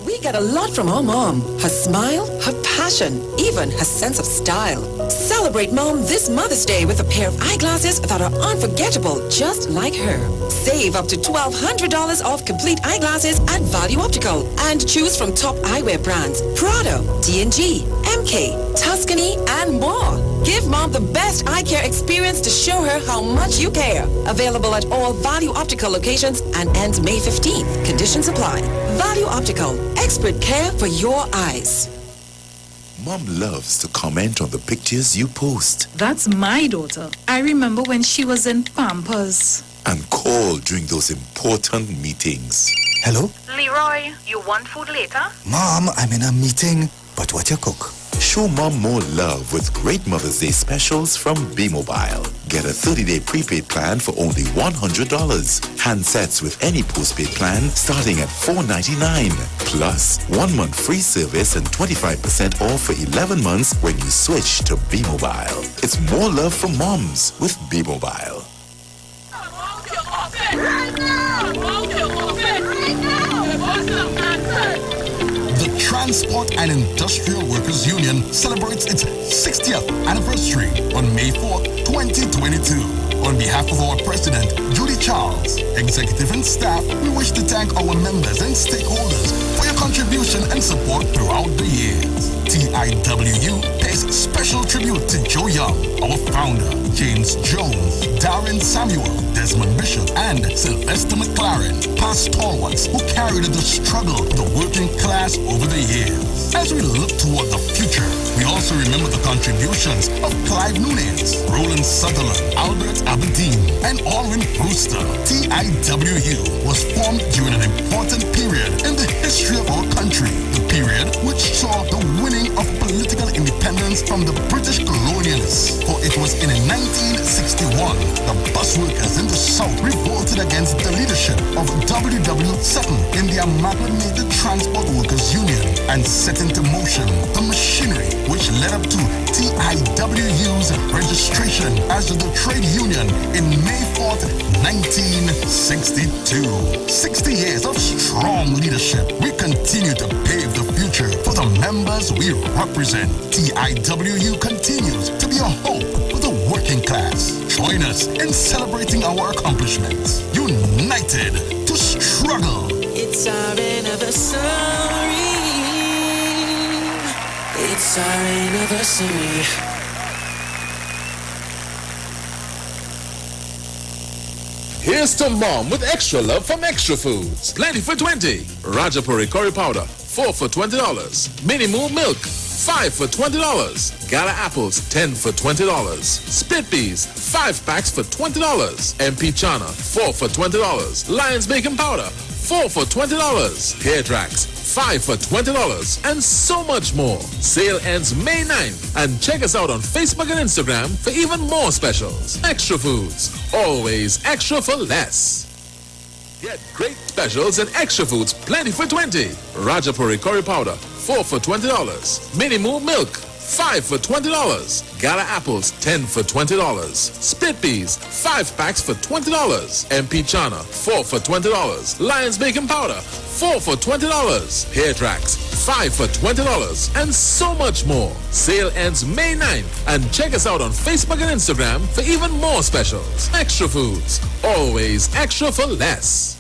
We get a lot from our mom. Her smile, her passion, even her sense of style. Celebrate Mom this Mother's Day with a pair of eyeglasses that are unforgettable, just like her. Save up to $1,200 off complete eyeglasses at Value Optical and choose from top eyewear brands Prado, D&G, MK, Tuscany, and more. Give Mom the best eye care experience to show her how much you care. Available at all Value Optical locations and ends May 15th. Conditions apply. Value Optical, expert care for your eyes. Mom loves to comment on the pictures you post. That's my daughter. I remember when she was in Pampers. And call during those important meetings. Hello? Leroy, you want food later? Mom, I'm in a meeting. But what you cook? Show Mom more love with great Mother's Day specials from B-Mobile. Get a 30-day prepaid plan for only $100. Handsets with any postpaid plan starting at $499. Plus, 1 month free service and 25% off for 11 months when you switch to B-Mobile. It's more love for moms with B-Mobile. The Transport and Industrial Workers Union celebrates its 60th anniversary on May 4, 2022. On behalf of our president, Judy Charles, executive and staff, we wish to thank our members and stakeholders for your contribution and support throughout the years. TIWU pays special tribute to Joe Young, our founder, James Jones, Darren Samuel, Desmond Bishop, and Sylvester McLaren, past stalwarts who carried the struggle of the working class over the years. As we look toward the future, we also remember the contributions of Clive Nunes, Roland Sutherland, Albert Aberdeen, and Alwyn Brewster. TIWU was formed during an important period in the history of our country, the period which saw the winning of political independence from the British colonialists. For it was in 1961 the bus workers in the South revolted against the leadership of W.W. Sutton in the Amalgamated Transport Workers Union and set into motion the machinery which led up to TIWU's registration as the trade union in May 4th, 1962. 60 years of strong leadership. We continue to pave the future for the members we represent. TIWU continues to be a hope for the working class. Join us in celebrating our accomplishments. United to struggle. It's our anniversary. It's our anniversary. Here Here's to mom with extra love from Extra Foods. Plenty for 20. Rajapuri curry powder, 4 for $20. Mini Moo milk, 5 for $20. Gala apples, 10 for $20. Split peas, 5 packs for $20. MP chana, 4 for $20. Lion's baking powder, 4 for $20. Hair tracks, 5 for $20, and so much more. Sale ends May 9th, and check us out on Facebook and Instagram for even more specials. Extra Foods, always extra for less. Get great specials at Extra Foods, plenty for 20. Rajapuri curry powder, 4 for $20. Mini Moo milk, 5 for $20. Gala apples, 10 for $20. Split peas, 5 packs for $20. MP chana, 4 for $20. Lion's baking powder, 4 for $20. Hair tracks, 5 for $20, and so much more. Sale ends May 9th, and check us out on Facebook and Instagram for even more specials. Extra Foods, always extra for less.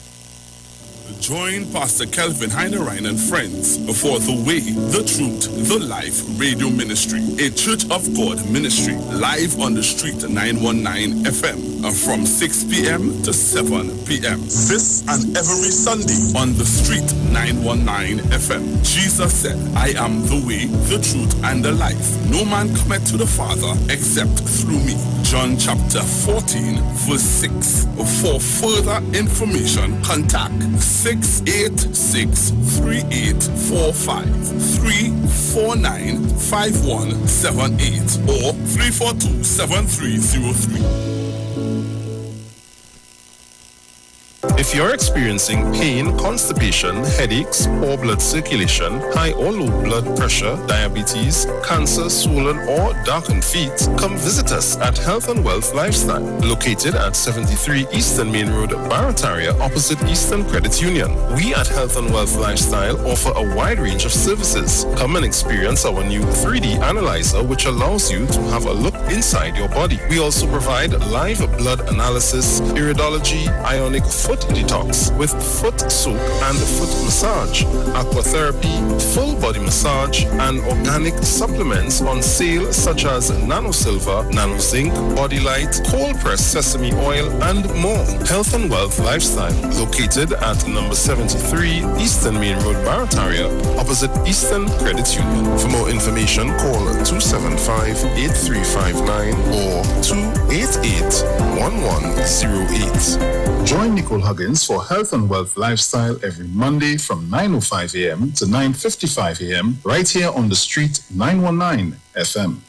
Join Pastor Kelvin Heinerine and friends for The Way, The Truth, The Life Radio Ministry, a Church of God ministry, live on the street 919 FM from 6 p.m. to 7 p.m. This and every Sunday on the street 919 FM. Jesus said, I am the way, the truth, and the life. No man cometh to the Father except through me. John chapter 14, verse 6. For further information, contact 686-3845-349-5178 or 342-7303. If you're experiencing pain, constipation, headaches, poor blood circulation, high or low blood pressure, diabetes, cancer, swollen or darkened feet, come visit us at Health and Wealth Lifestyle, located at 73 Eastern Main Road, Barataria, opposite Eastern Credit Union. We at Health and Wealth Lifestyle offer a wide range of services. Come and experience our new 3D analyzer, which allows you to have a look inside your body. We also provide live blood analysis, iridology, ionic foot detox with foot soak and foot massage, aquatherapy, full body massage, and organic supplements on sale such as Nano Silver, Nano Zinc, Body Light, cold pressed sesame oil, and more. Health and Wealth Lifestyle, located at number 73 Eastern Main Road, Barataria, opposite Eastern Credit Union. For more information, call 275-8359 or 288-1108. Join Nicole Huggins for Health and Wealth Lifestyle every Monday from 9:05 a.m. to 9:55 a.m. right here on the street 919 FM.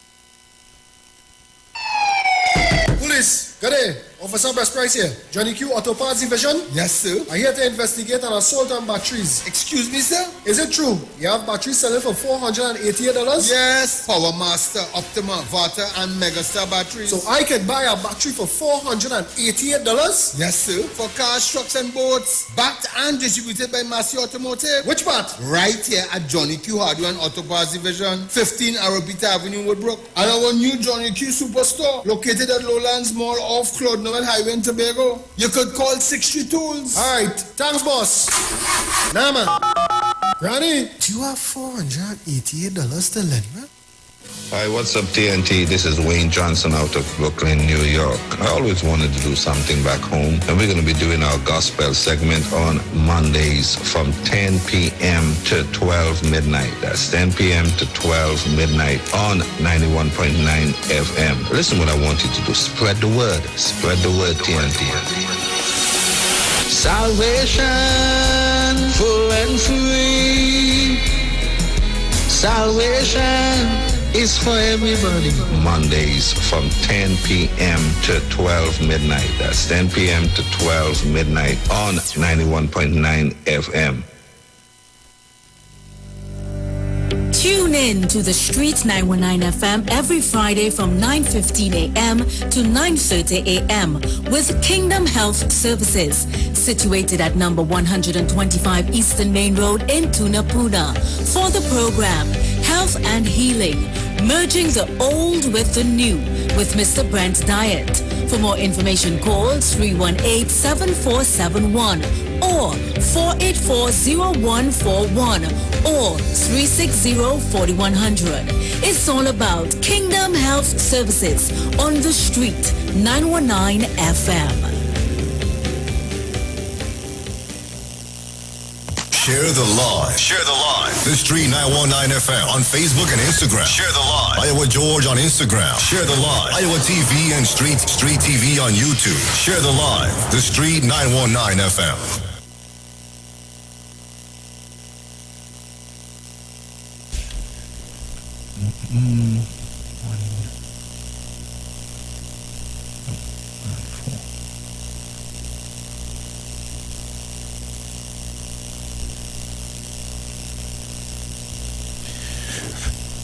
Police, good day. Officer Best Price here. Johnny Q Auto Parts Division? Yes, sir. I'm here to investigate an assault on batteries. Excuse me, sir? Is it true? You have batteries selling for $488? Yes. Power Master, Optima, Vata, and Megastar batteries. So I can buy a battery for $488? Yes, sir. For cars, trucks, and boats. Backed and distributed by Massey Automotive. Which part? Right here at Johnny Q Hardware and Auto Parts Division, 15 Arabita Avenue, Woodbrook. And our new Johnny Q Superstore, located at Lowlands Mall off Claude Highway in Tobago. You could call 60 Tools. Alright, thanks boss. Nah man. Granny, do you have $488 to lend me? Hi, what's up TNT? This is Wayne Johnson out of Brooklyn, New York. I always wanted to do something back home, and we're going to be doing our gospel segment on Mondays from 10 p.m. to 12 midnight. That's 10 p.m. to 12 midnight on 91.9 FM. Listen what I want you to do. Spread the word. Spread the word, TNT. Salvation, full and free. Salvation is for everybody. Mondays from 10 p.m. to 12 midnight. That's 10 p.m. to 12 midnight on 91.9 FM. Tune in to the Street 919 FM every Friday from 9:15 a.m. to 9:30 a.m. with Kingdom Health Services, situated at number 125 Eastern Main Road in Tunapuna. For the program, Health and Healing, merging the old with the new, with Mr. Brent Diet. For more information, call 318-7471 or 484-0141 or 360-4100. It's all about Kingdom Health Services on the street, 919 FM. Share the live. Share the live. The Street 919 FM on Facebook and Instagram. Share the live. Iowa George on Instagram. Share the live. Iowa TV and Street TV on YouTube. Share the live. The Street 919 FM.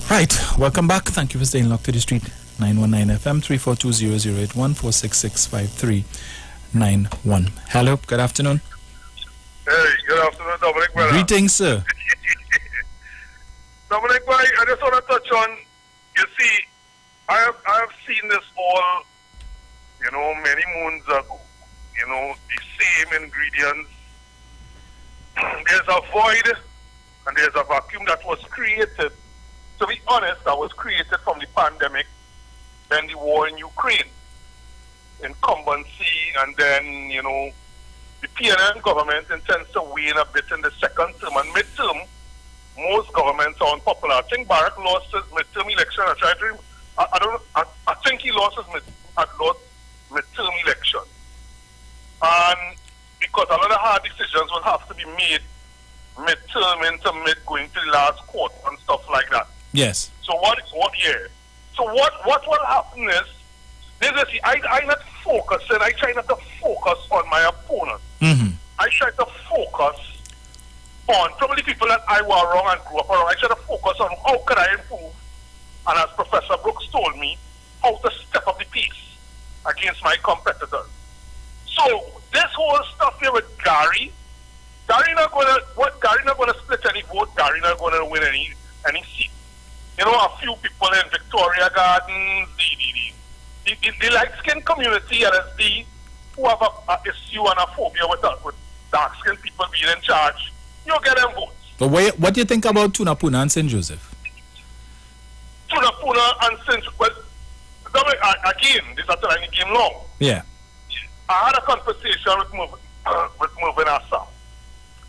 Right, welcome back. Thank you for staying locked to the Street 919 FM 342-0081-466-5391. Hello, good afternoon. Hey, good afternoon, Dominic. Brother. Greetings, sir. Dominic, I just want to touch on, you see, I have seen this all, many moons ago. The same ingredients. There's a void and there's a vacuum that was created. To be honest, that was created from the pandemic, then the war in Ukraine, incumbency, and then, the PNM government intends to wane a bit in the second term and midterm. Most governments are unpopular. I think Barack lost his midterm election. I think he lost his midterm election. And because a lot of hard decisions will have to be made midterm into mid going to the last quarter and stuff like that. Yes. So what will happen is, I not focusing, I try not to focus on my opponent. Mm-hmm. I try to focus on probably people that I were wrong and grew up around. I try to focus on how can I improve, and as Professor Brooks told me, how to step up the pace against my competitors. So this whole stuff here with Gary not gonna split any vote, Gary not gonna win any seat. A few people in Victoria Gardens, the light-skinned community, LSD, who have a issue and a phobia with dark-skinned people being in charge, you get them votes. But what do you think about Tunapuna and St. Joseph? Tunapuna and St. Joseph, well, again, this is a tiny game long. Yeah. I had a conversation with Mervyn Assam.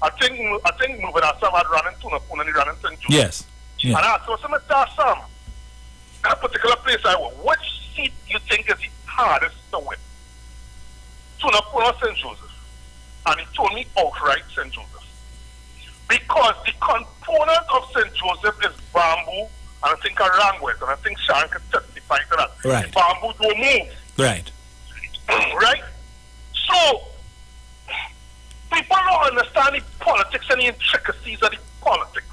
I think Mervyn Assam had run in Tunapuna and he ran in St. Joseph. Yes. Yeah. And I asked him, Mr. Assam, in a particular place I went, which seat do you think is the hardest to win? Tunapuna or St. Joseph? And he told me outright St. Joseph. Because the component of St. Joseph is bamboo, and I think Arangwet, and I think Sharon can testify to that. Right. The bamboo don't move. Right. Right? So, people don't understand the politics and the intricacies of the politics.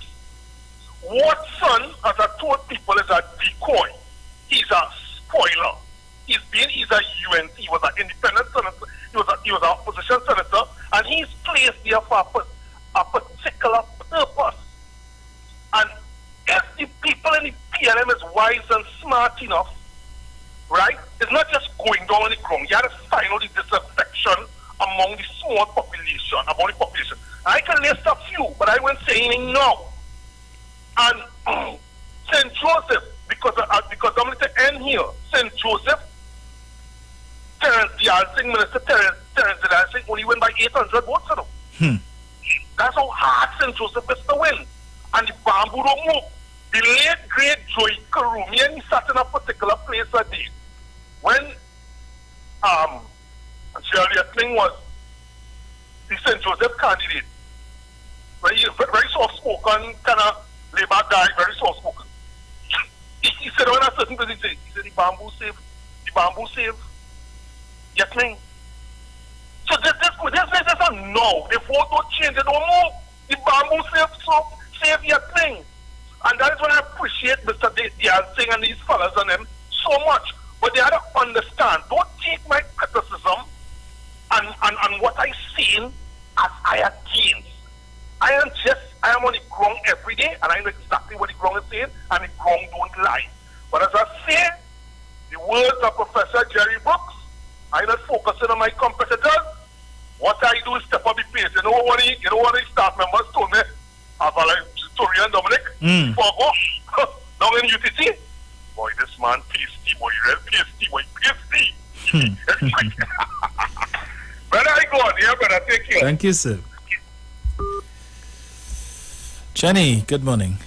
Watson, as I told people, is a decoy. He's a spoiler. He's a UNC. He was an independent senator. He was an opposition senator, and he's placed there for a particular purpose. And if the people in the PLM is wise and smart enough, right, it's not just going down on the ground. You have to find out the disaffection among the small population, among the population. I can list a few, but I won't say anything now. And St. Joseph, because I'm going to end here, St. Joseph, Terence Dancing, Minister Terence Dancing only win by 800 votes. That's how hard St. Joseph is to win. And the bamboo don't move. The late great Joy Karumi, and he sat in a particular place a day when Shirley Atling was the St. Joseph candidate. Very soft-spoken, kind of Labour guy, very soft-spoken. He said on a certain place, he said the bamboo save Yatling. So this is a no. The vote don't change, they don't move. The bamboo save Yatling. And that is what I appreciate Mr. Dancing and these fellas and them so much. But they have to understand, don't take my criticism and what I seen as I against. I am on the ground every day, and I know exactly what the ground is saying, and the ground don't lie. But as I say, the words of Professor Jerry Brooks, I'm not focusing on my competitors. What I do is step up the pace. You know what the staff members told me about like Tori and Dominic? For down in UTC? Boy, this man pasty, boy, real pasty, boy, pasty. Brother, I go on here, brother, take care. Thank you, sir. Jenny, good morning.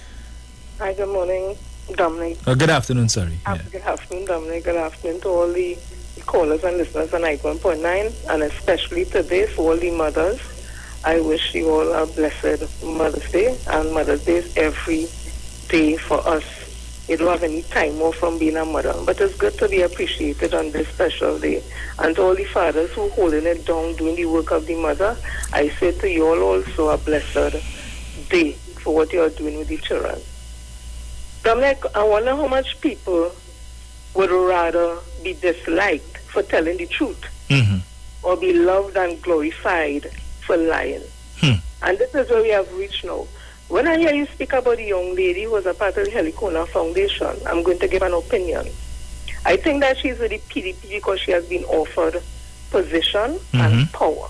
Hi, good morning, Dominic. Oh, good afternoon, sorry. Good afternoon, Dominic. Good afternoon to all the callers and listeners on 91.9, and especially today for all the mothers. I wish you all a blessed Mother's Day, and Mother's Day is every day for us. You don't have any time off from being a mother, but it's good to be appreciated on this special day. And to all the fathers who holding it down, doing the work of the mother, I say to you all also a blessed day for what you are doing with the children. Dominic, I wonder how much people would rather be disliked for telling the truth or be loved and glorified for lying. And this is where we have reached now. When I hear you speak about the young lady who was a part of the Helicona Foundation, I'm going to give an opinion. I think that she's with the PDP because she has been offered position and power.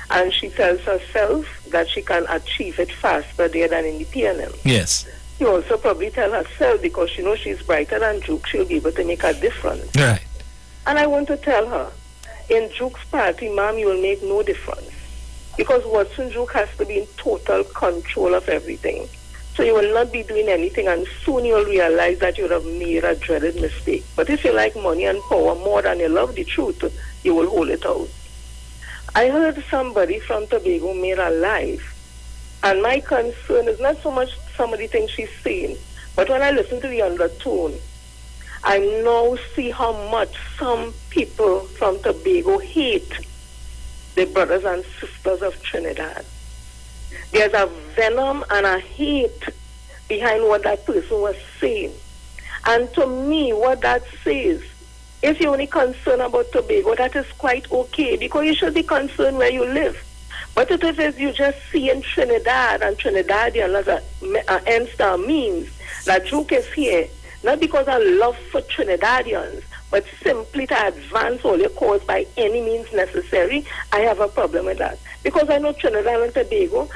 And she tells herself that she can achieve it faster there than in the PNM. Yes. She also probably tell herself because she knows she's brighter than Duke, she'll be able to make a difference. Right. And I want to tell her, in Duke's party, ma'am, you will make no difference. Because Watson Duke has to be in total control of everything. So you will not be doing anything, and soon you'll realize that you would have made a dreaded mistake. But if you like money and power more than you love the truth, you will hold it out. I heard somebody from Tobago made a live, and my concern is not so much some of the things she's saying, but when I listen to the undertone, I now see how much some people from Tobago hate the brothers and sisters of Trinidad. There's a venom and a hate behind what that person was saying. And to me, what that says, if you're only concerned about Tobago, that is quite okay, because you should be concerned where you live. But if it is you just see in Trinidad and Trinidadian as a end-star means that Duke is here, not because of love for Trinidadians, but simply to advance all your cause by any means necessary, I have a problem with that. Because I know Trinidad and Tobago,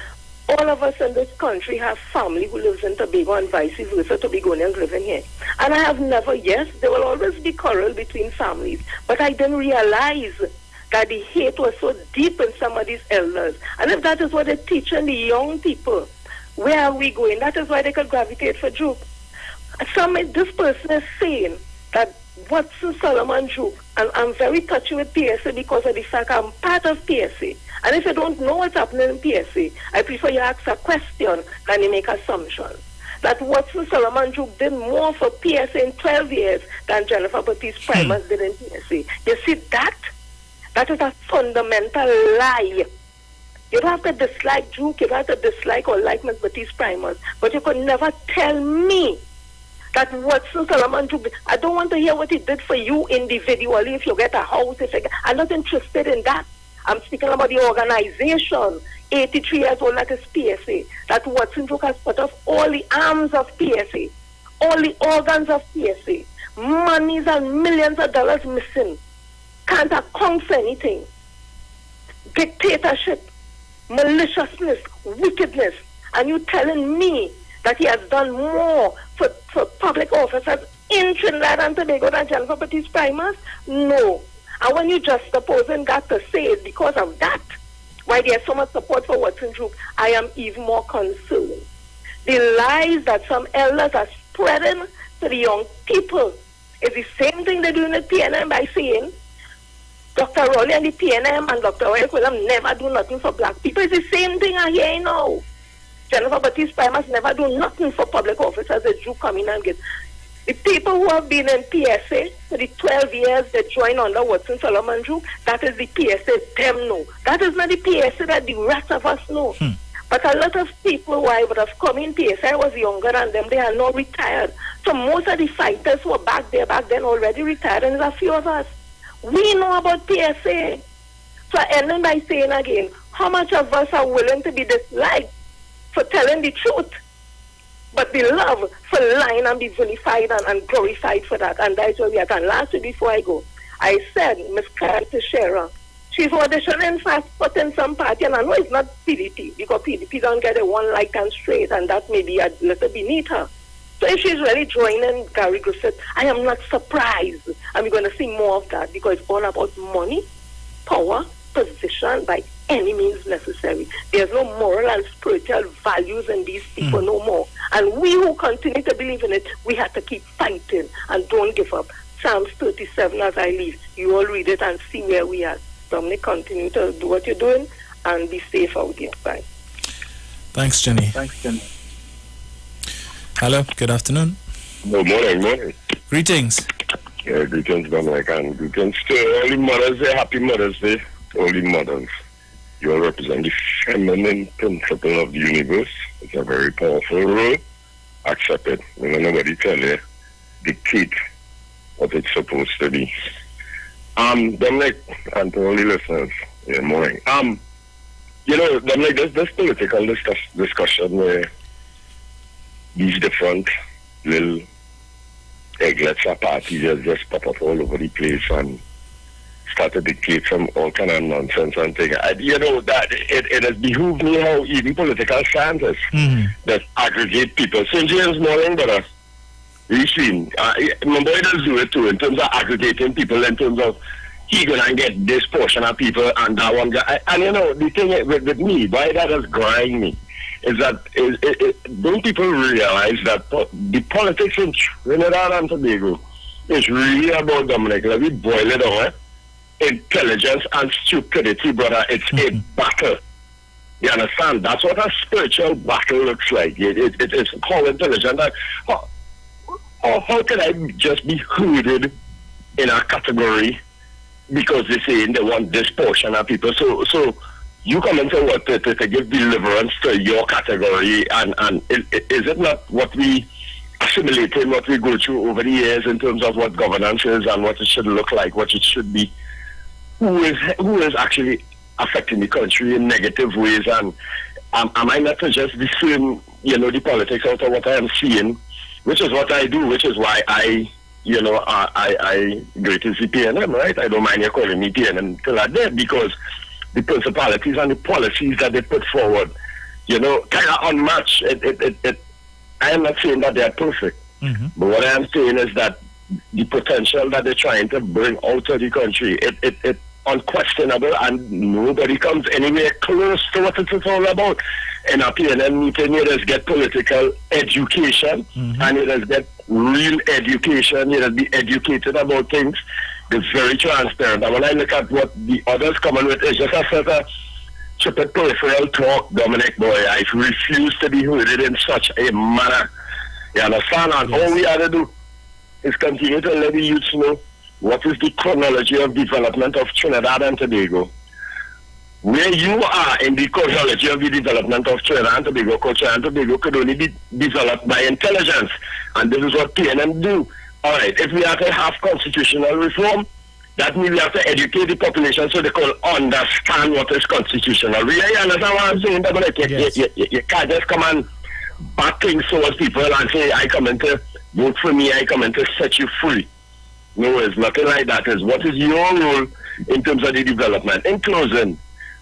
all of us in this country have family who lives in Tobago and vice versa, Tobagonians living here. And I have never, yes, there will always be quarrel between families, but I didn't realize that the hate was so deep in some of these elders. And if that is what they're teaching the young people, where are we going? That is why they could gravitate for Duke. This person is saying that Watson Solomon Duke, and I'm very touchy with PSA because of the fact I'm part of PSA. And if you don't know what's happening in PSA, I prefer you ask a question than you make assumptions. That Watson Solomon Duke did more for PSA in 12 years than Jennifer Baptiste Primus did in PSA. You see that? That is a fundamental lie. You don't have to dislike Duke, you don't have to dislike or like Ms. Baptiste Primus, but you could never tell me that Watson Solomon Duke, I don't want to hear what he did for you individually, if you get a house, I'm not interested in that. I'm speaking about the organization, 83 years old, that is PSA, that Watson Duke has put off all the arms of PSA, all the organs of PSA, monies and millions of dollars missing, can't account for anything. Dictatorship, maliciousness, wickedness, and you telling me that he has done more for public officers in Trinidad and Tobago than Jennifer Baptiste Primus? No. And when you just supposing that to say it because of that, why there's so much support for Watson Duke, I am even more concerned. The lies that some elders are spreading to the young people is the same thing they're doing at PNM by saying Dr. Rowley and the PNM and Dr. Oil will never do nothing for black people. It's the same thing I hear now. Jennifer Baptiste Primus never do nothing for public officers. They do come in and get. The people who have been in PSA for the 12 years they join under Watson Solomon Duke, that is the PSA them know. That is not the PSA that the rest of us know. But a lot of people who I would have come in PSA, I was younger than them, they are now retired. So most of the fighters who were back then already retired, and there's a few of us. We know about PSA. So I end by saying again, how much of us are willing to be disliked for telling the truth, but be loved for lying and be vilified and glorified for that? And that's where we are. And last week before I go, I said, Ms. Clark Teixeira, she's auditioning fast put in some party, and I know it's not PDP, because PDP don't get a one light and straight, and that may be a little beneath her. So if she's really joining Gary Griffith, I am not surprised. And we're going to see more of that, because it's all about money, power, position by any means necessary. There's no moral and spiritual value values in these people no more. And we who continue to believe in it, we have to keep fighting and don't give up. Psalms 37 as I leave. You all read it and see where we are. Dominic, continue to do what you're doing and be safe out there. Bye. Thanks, Jenny. Hello, good afternoon. Good morning. Greetings. Yeah, greetings, Dominic, and greetings to all the mothers there. Happy Mother's Day to all the mothers. You all represent the feminine principle of the universe. It's a very powerful role. Accept it. Don't let nobody tell you, dictate what it's supposed to be. Dominic, and to all the listeners, good morning. Dominic, this political discussion where these different little egglets of parties just pop up all over the place and start to dictate some all kind of nonsense and things. That it has behooved me how even political scientists that aggregate people. St. James morning, but we've seen. Remember, it does do it too in terms of aggregating people, in terms of he gonna get this portion of people and that one guy. And the thing with me, why that has grind me, is that don't people realize that the politics in Trinidad and Tobago is really about, Dominic, let me boil it down, intelligence and stupidity, brother. It's a battle. You understand? That's what a spiritual battle looks like. It's how intelligent. How can I just be hooded in a category because they say they want this portion of people? So you come and say what to give deliverance to your category, and is it not what we assimilating, what we go through over the years in terms of what governance is and what it should look like, what it should be? Who is actually affecting the country in negative ways? And am I not to just discern, the politics out of what I am seeing, which is what I do, which is why I greatest the PNM, right? I don't mind you calling me PNM till I'm dead, because the principalities and the policies that they put forward, kind of unmatched. I am not saying that they are perfect, but what I am saying is that the potential that they're trying to bring out of the country, it unquestionable, and nobody comes anywhere close to what it's all about. In a PNM meeting, you just get political education, and you just get real education. You just be educated about things. It's very transparent. And when I look at what the others come on with, it's just a sort of stupid peripheral talk, Dominic, boy. I refuse to be hooded in such a manner. You understand? And all we have to do is continue to let the youths know what is the chronology of development of Trinidad and Tobago. Where you are in the chronology of the development of Trinidad and Tobago, because Trinidad and Tobago could only be developed by intelligence. And this is what PNM do. All right, if we have to have constitutional reform, that means we have to educate the population so they can understand what is constitutional. Really, understand what I'm saying? You can't just come and back things towards people and say, I come in to vote for me, I come in to set you free. No, it's nothing like that. It's what is your role in terms of the development. In closing,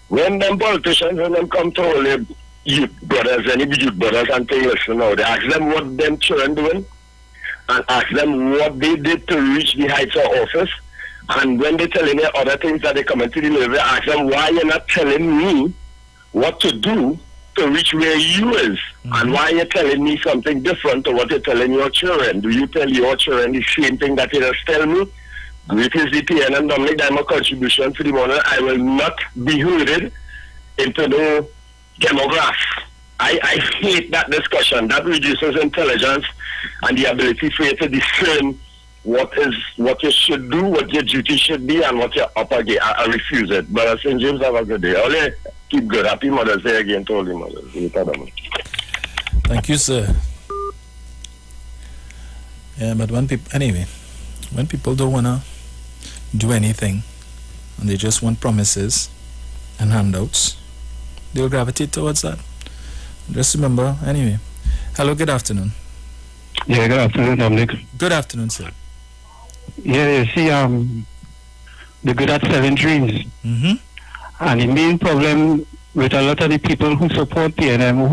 when them politicians, when them come to all the youth brothers, any youth brothers, and say, listen now, they ask them what them children doing, and ask them what they did to reach the heights of office. And when they're telling you other things that they come into the level, ask them why you're not telling me what to do to reach where you is, and why you're telling me something different to what you're telling your children. Do you tell your children the same thing that you just tell me? Great is the PNM, Dominic, that's my contribution to the morning. I will not be hooded into no demograph. I hate that discussion. That reduces intelligence and the ability for you to discern what you should do, what your duty should be, and what you're up against. I refuse it. But St. James, have a good day. Only keep good. Happy Mother's Day again to all the mothers. Thank you, sir. Yeah, but when people don't wanna do anything and they just want promises and handouts, they'll gravitate towards that. Just remember, anyway. Hello, good afternoon. Yeah, good afternoon, Dominic. Good afternoon, sir. Yeah, you see, they're good at selling dreams. And the main problem with a lot of the people who support PNM,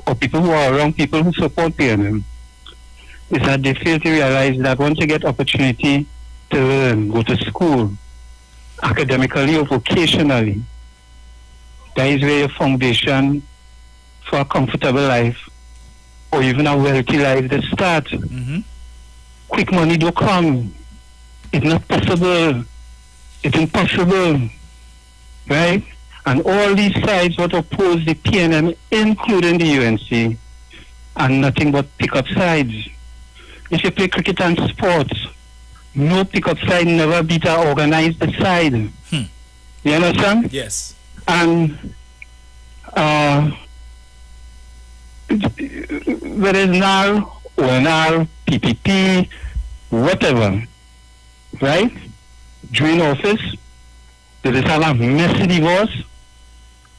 or people who are around people who support PNM, is that they fail to realize that once you get opportunity to learn, go to school, academically or vocationally, that is where your foundation for a comfortable life or even a wealthy life, they start. Quick money don't come. It's not possible. It's impossible. Right? And all these sides what oppose the PNM, including the UNC, are nothing but pick-up sides. If you play cricket and sports, no pick-up side never beat an organized side. You understand? Yes. And whether it's NAR, ONR, PPP, whatever, right? During office, they just have a messy divorce.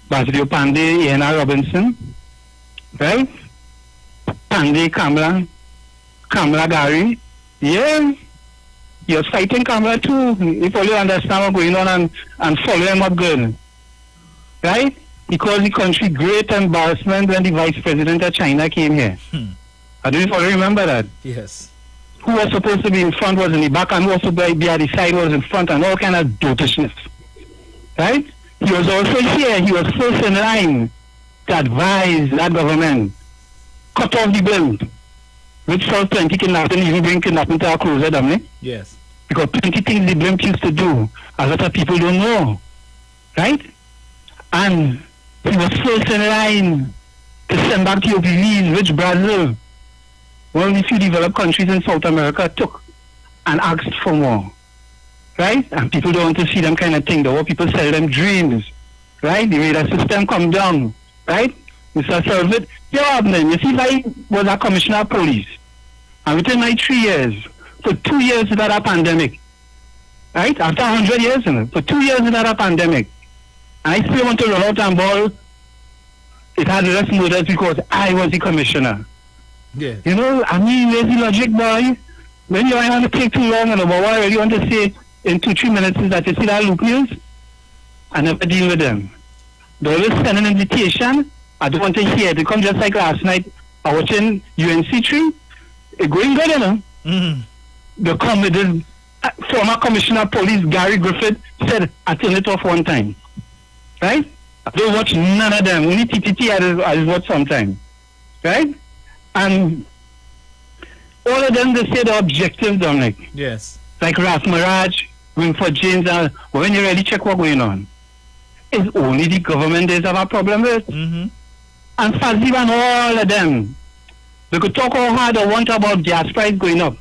Basilio Pandey, Ian Robinson, right? Pandey, Kamala Gary, yeah. You're fighting Kamala too. If only you understand what's going on and follow him up good. Right? He caused the country great embarrassment when the vice president of China came here. I don't know if you remember that. Yes. Who was supposed to be in front was in the back, and who was supposed to be at the side was in front, and all kind of dotishness. Right? He was also here. He was first in line to advise that government. Cut off the bill. Which saw plenty kidnapping, even bring kidnapping to our cruiser, damn. Yes. Because plenty things the blimp used to do, a lot of people don't know. Right? And he was first in line to send back the OPVs, which Brazil, one of the few developed countries in South America, took and asked for more. Right? And people don't want to see them kind of thing. The way people sell them dreams. Right? The way the system come down. Right? Mr. Selvit, you see, I was a commissioner of police. And within my 3 years, for 2 years without a pandemic, right? After 100 years, for 2 years without a pandemic, and I still want to run out and ball, it had less murders because I was the commissioner. Yeah. You know, I mean, lazy logic, boy. When you want to take too long, and what I really want to say in 2-3 minutes is that you see that loop news, I never deal with them. They always send an invitation. I don't want to hear it. They come just like last night. I was watching UNC3. It's going good, you know. They come with this former commissioner of police, Gary Griffith, said, I turn it off one time. Right? I don't watch none of them. Only TTT I watch sometimes. Right? And all of them, they say the objectives, Dominic. Yes. Like Ras Maraj, Winford James, and when you really check what's going on, it's only the government they have a problem with. And Fazib and all of them, they could talk all hard they want about gas price going up.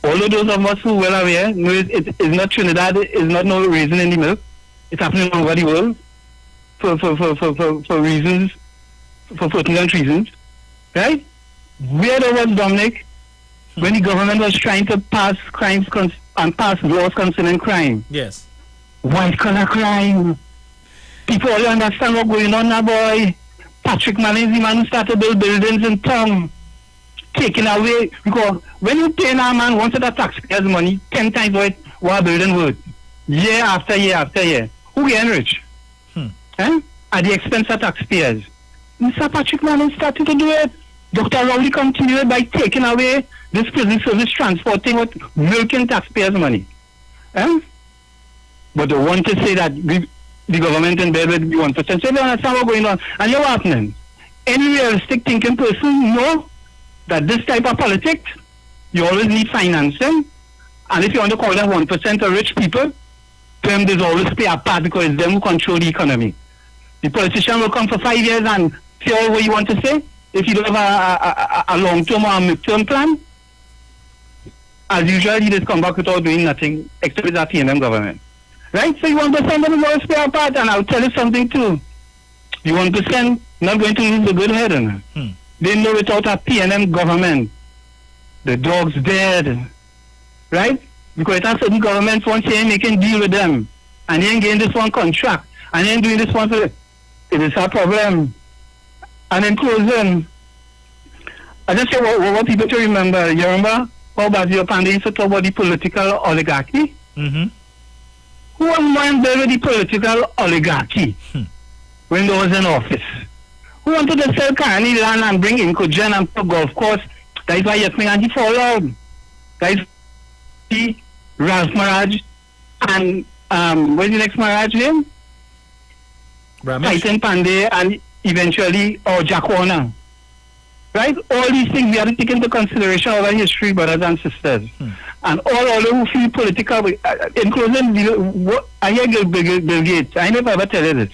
All of those of us who well aware, no, it's not Trinidad, it's not no raisin in the milk. It's happening all over the world for reasons, for pertinent reasons. Right? Where there was Dominic, when the government was trying to pass crimes and pass laws concerning crime. Yes. White collar crime. People all understand what's going on now, boy. Patrick Manning is the man who started build buildings in town. Taking away, because when you pay a man once of the taxpayers' money, 10 times what a building worth. Year after year after year. Who getting rich? At the expense of taxpayers. Mr. Patrick Manning started to do it. Dr. Rowley continued by taking away this prison service transporting with milking taxpayers' money. But they want to say that the government in bed with 1%. So they understand what's going on. And you're happening. Any realistic thinking person know that this type of politics, you always need financing. And if you want to call them 1% of rich people, them there's always play a part because it's them who control the economy. The politician will come for 5 years and say all what you want to say. If you don't have a long-term or a mid-term plan, as usual, you just come back without doing nothing except with that PNM government. Right? So you 1% them will always play a part, and I'll tell you something too. The 1% not going to lose the good head. They know without a PNM government, the dog's dead. Right? Because it has certain governments once they ain't making deal with them, and they ain't getting this one contract, and they ain't doing this one for it. It is a problem. And in closing, I just say what people to remember. You remember how Basilio Pandey used to talk about the political oligarchy? Who was mind with the political oligarchy when they was in office? Who wanted to sell Carney land and bring in Cogen and put golf course? That is why Yasmin and he fall out. That is the Ralph Maraj and what's the next Maraj name? Ramesh. Titan Pandey and eventually, or Jack Warner. Right? All these things we have to take into consideration of our history, brothers and sisters. And all who feel political, including, I hear Bill Gates, I never ever tell you this.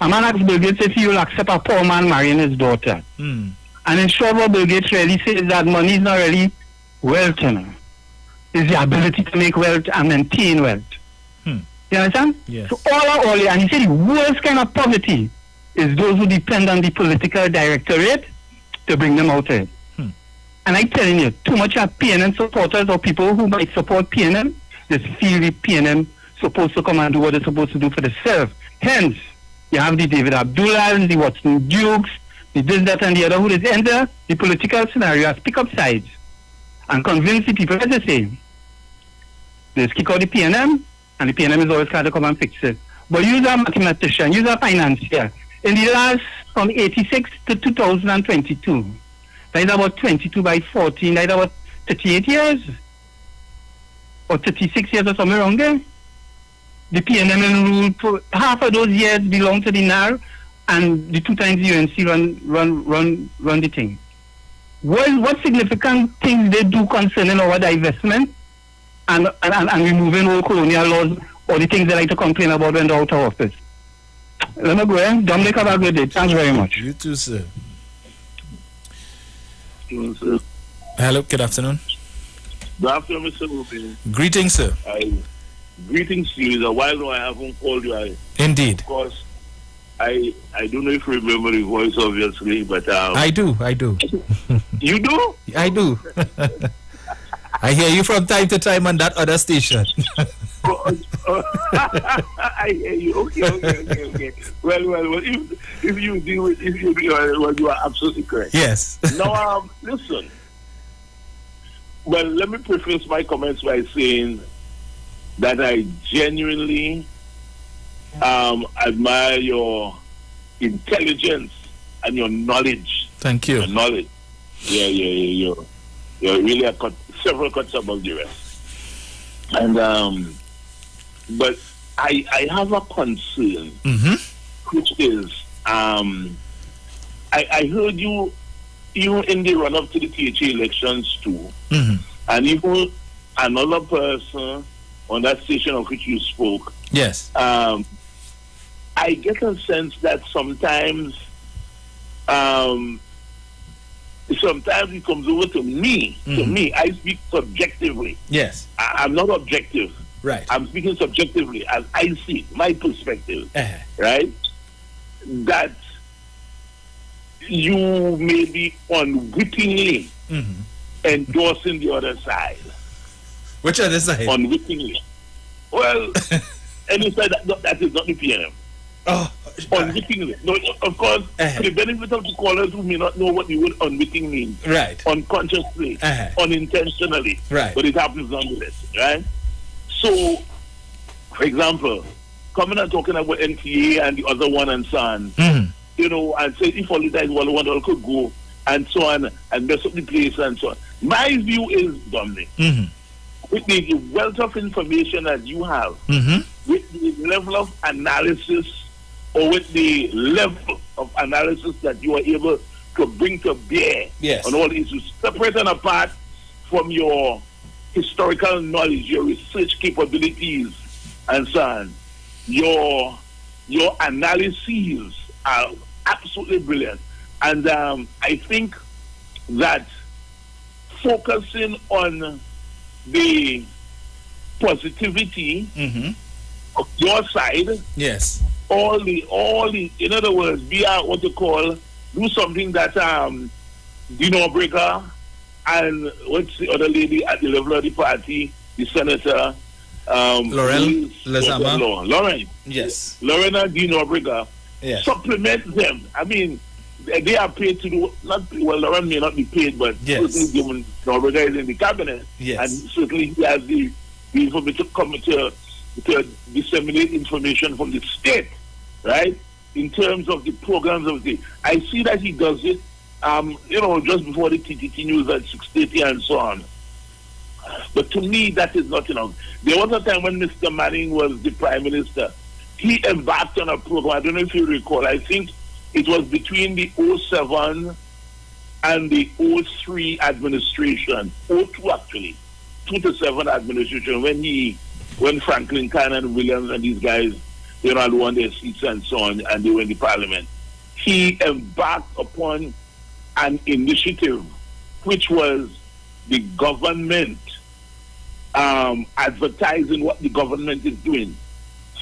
A man asked Bill Gates if he will accept a poor man marrying his daughter. And in short, what Bill Gates really says that money is not really wealth, you know. It's the ability to make wealth and maintain wealth. You understand? Yes. So all, and he said the worst kind of poverty is those who depend on the political directorate to bring them out of it. And I'm telling you, too much of PNM supporters or people who might support PNM, just feel the PNM supposed to come and do what they're supposed to do for themselves. Hence, you have the David Abdullah, the Watson Dukes, the this, that, and the other who just enter the political scenario as pick up sides and convince the people, as I say, they just kick out the PNM, and the PNM is always trying to come and fix it. But use a mathematician, use a financier. In the last, from 86 to 2022, that is about 22 by 14, that is about 38 years, or 36 years or something around there. The PNM rule, for half of those years belong to the NAR, and the 2 times the UNC run the thing. What significant things they do concerning our divestment and removing all colonial laws, or the things they like to complain about when they're out of office? Let me go ahead. Dominic, have a good day. Thanks very much. You too, sir. Sir. Hello, good afternoon. Good afternoon, Mr. Rubin. Greetings, sir. Greetings to you. It's a while now I haven't called you. Indeed. Of course, I don't know if you remember the voice, obviously, but... I do. You do? I do. I hear you from time to time on that other station. I hear you. Okay. Well, if you do it, you are absolutely correct. Yes. Now, listen. Well, let me preface my comments by saying that I genuinely admire your intelligence and your knowledge. Thank you. Your knowledge. You're really several cuts above the rest. And but I have a concern, which is I heard you even in the run up to the THA elections too, and even another person on that station of which you spoke. Yes. I get a sense that sometimes it comes over to me. To me, I speak subjectively. Yes. I'm not objective. Right. I'm speaking subjectively as I see it, my perspective. Right? That you may be unwittingly endorsing the other side. Which other side? Unwittingly. Well, and you said that is not the PNM. Oh, unwittingly. No, of course, for the benefit of the callers who may not know what the word unwitting means. Right. Unconsciously, unintentionally. Right. But it happens nonetheless, right? So, for example, coming and talking about NTA and the other one and so on, you know, and say if all the time one could go and so on and mess up the place and so on. My view is, Dominic, with the wealth of information that you have, with the level of analysis or with the level of analysis that you are able to bring to bear on all issues, separate and apart from your historical knowledge, your research capabilities, and so on, your analyses are absolutely brilliant. And I think that focusing on the positivity of your side, yes, all the in other words, be what you call, do something that Dino Breaker and what's the other lady at the level of the party, the senator, Lauren Lezama. Lauren. Yes. Lorena Dino Breaker. Yes. Supplement them. I mean, they are paid to do, Lauren may not be paid, but certainly given Dino Breaker is in the cabinet. Yes. And certainly he has the information to come to disseminate information from the state, right? In terms of the programs of the, I see that he does it, you know, just before the TTT news at 6:30 and so on. But to me, that is not enough. There was a time when Mr. Manning was the Prime Minister. He embarked on a program, I don't know if you recall, I think it was between the 07 and the 03 administration, 02 actually, 2 to 7 administration, when Franklin Khan and Williams and these guys, had won their seats and so on, and they were in the parliament. He embarked upon an initiative which was the government advertising what the government is doing.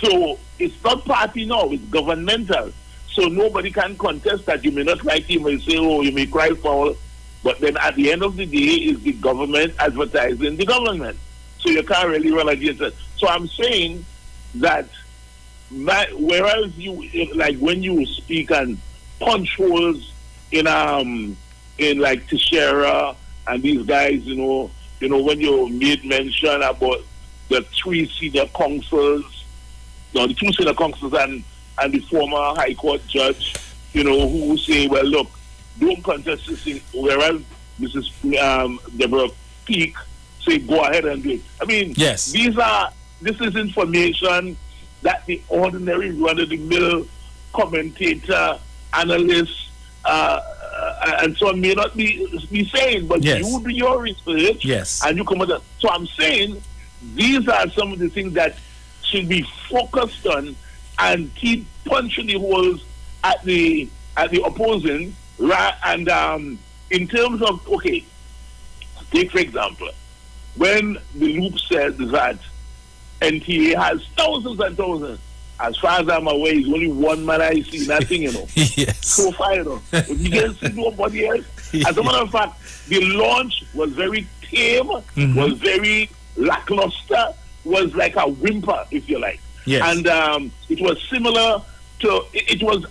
So it's not party now, it's governmental. So nobody can contest that. You may not like him and say, oh, you may cry foul, but then at the end of the day, is the government advertising the government. So you can't really run against it. So I'm saying that whereas you, like when you speak and punch holes in like Teixeira and these guys, when you made mention about the 3 senior councils, the 2 senior councils and the former High Court judge, who say, well, look, don't contest this thing, whereas Mrs. Deborah Peake say, go ahead and do it. I mean, yes. This is information that the ordinary run-of-the-mill commentator, analyst, and so on may not be saying, but yes. you do your research, yes. and you come with that. So I'm saying these are some of the things that should be focused on and keep punching the holes at the opposing, right? And in terms of, take for example, when the Loop said that NTA has thousands and thousands, as far as I'm aware, it's only one man I see, nothing, yes. So far, if you can see nobody else. As a matter of fact, the launch was very tame, was very lackluster, was like a whimper, if you like. Yes. And it was similar to it was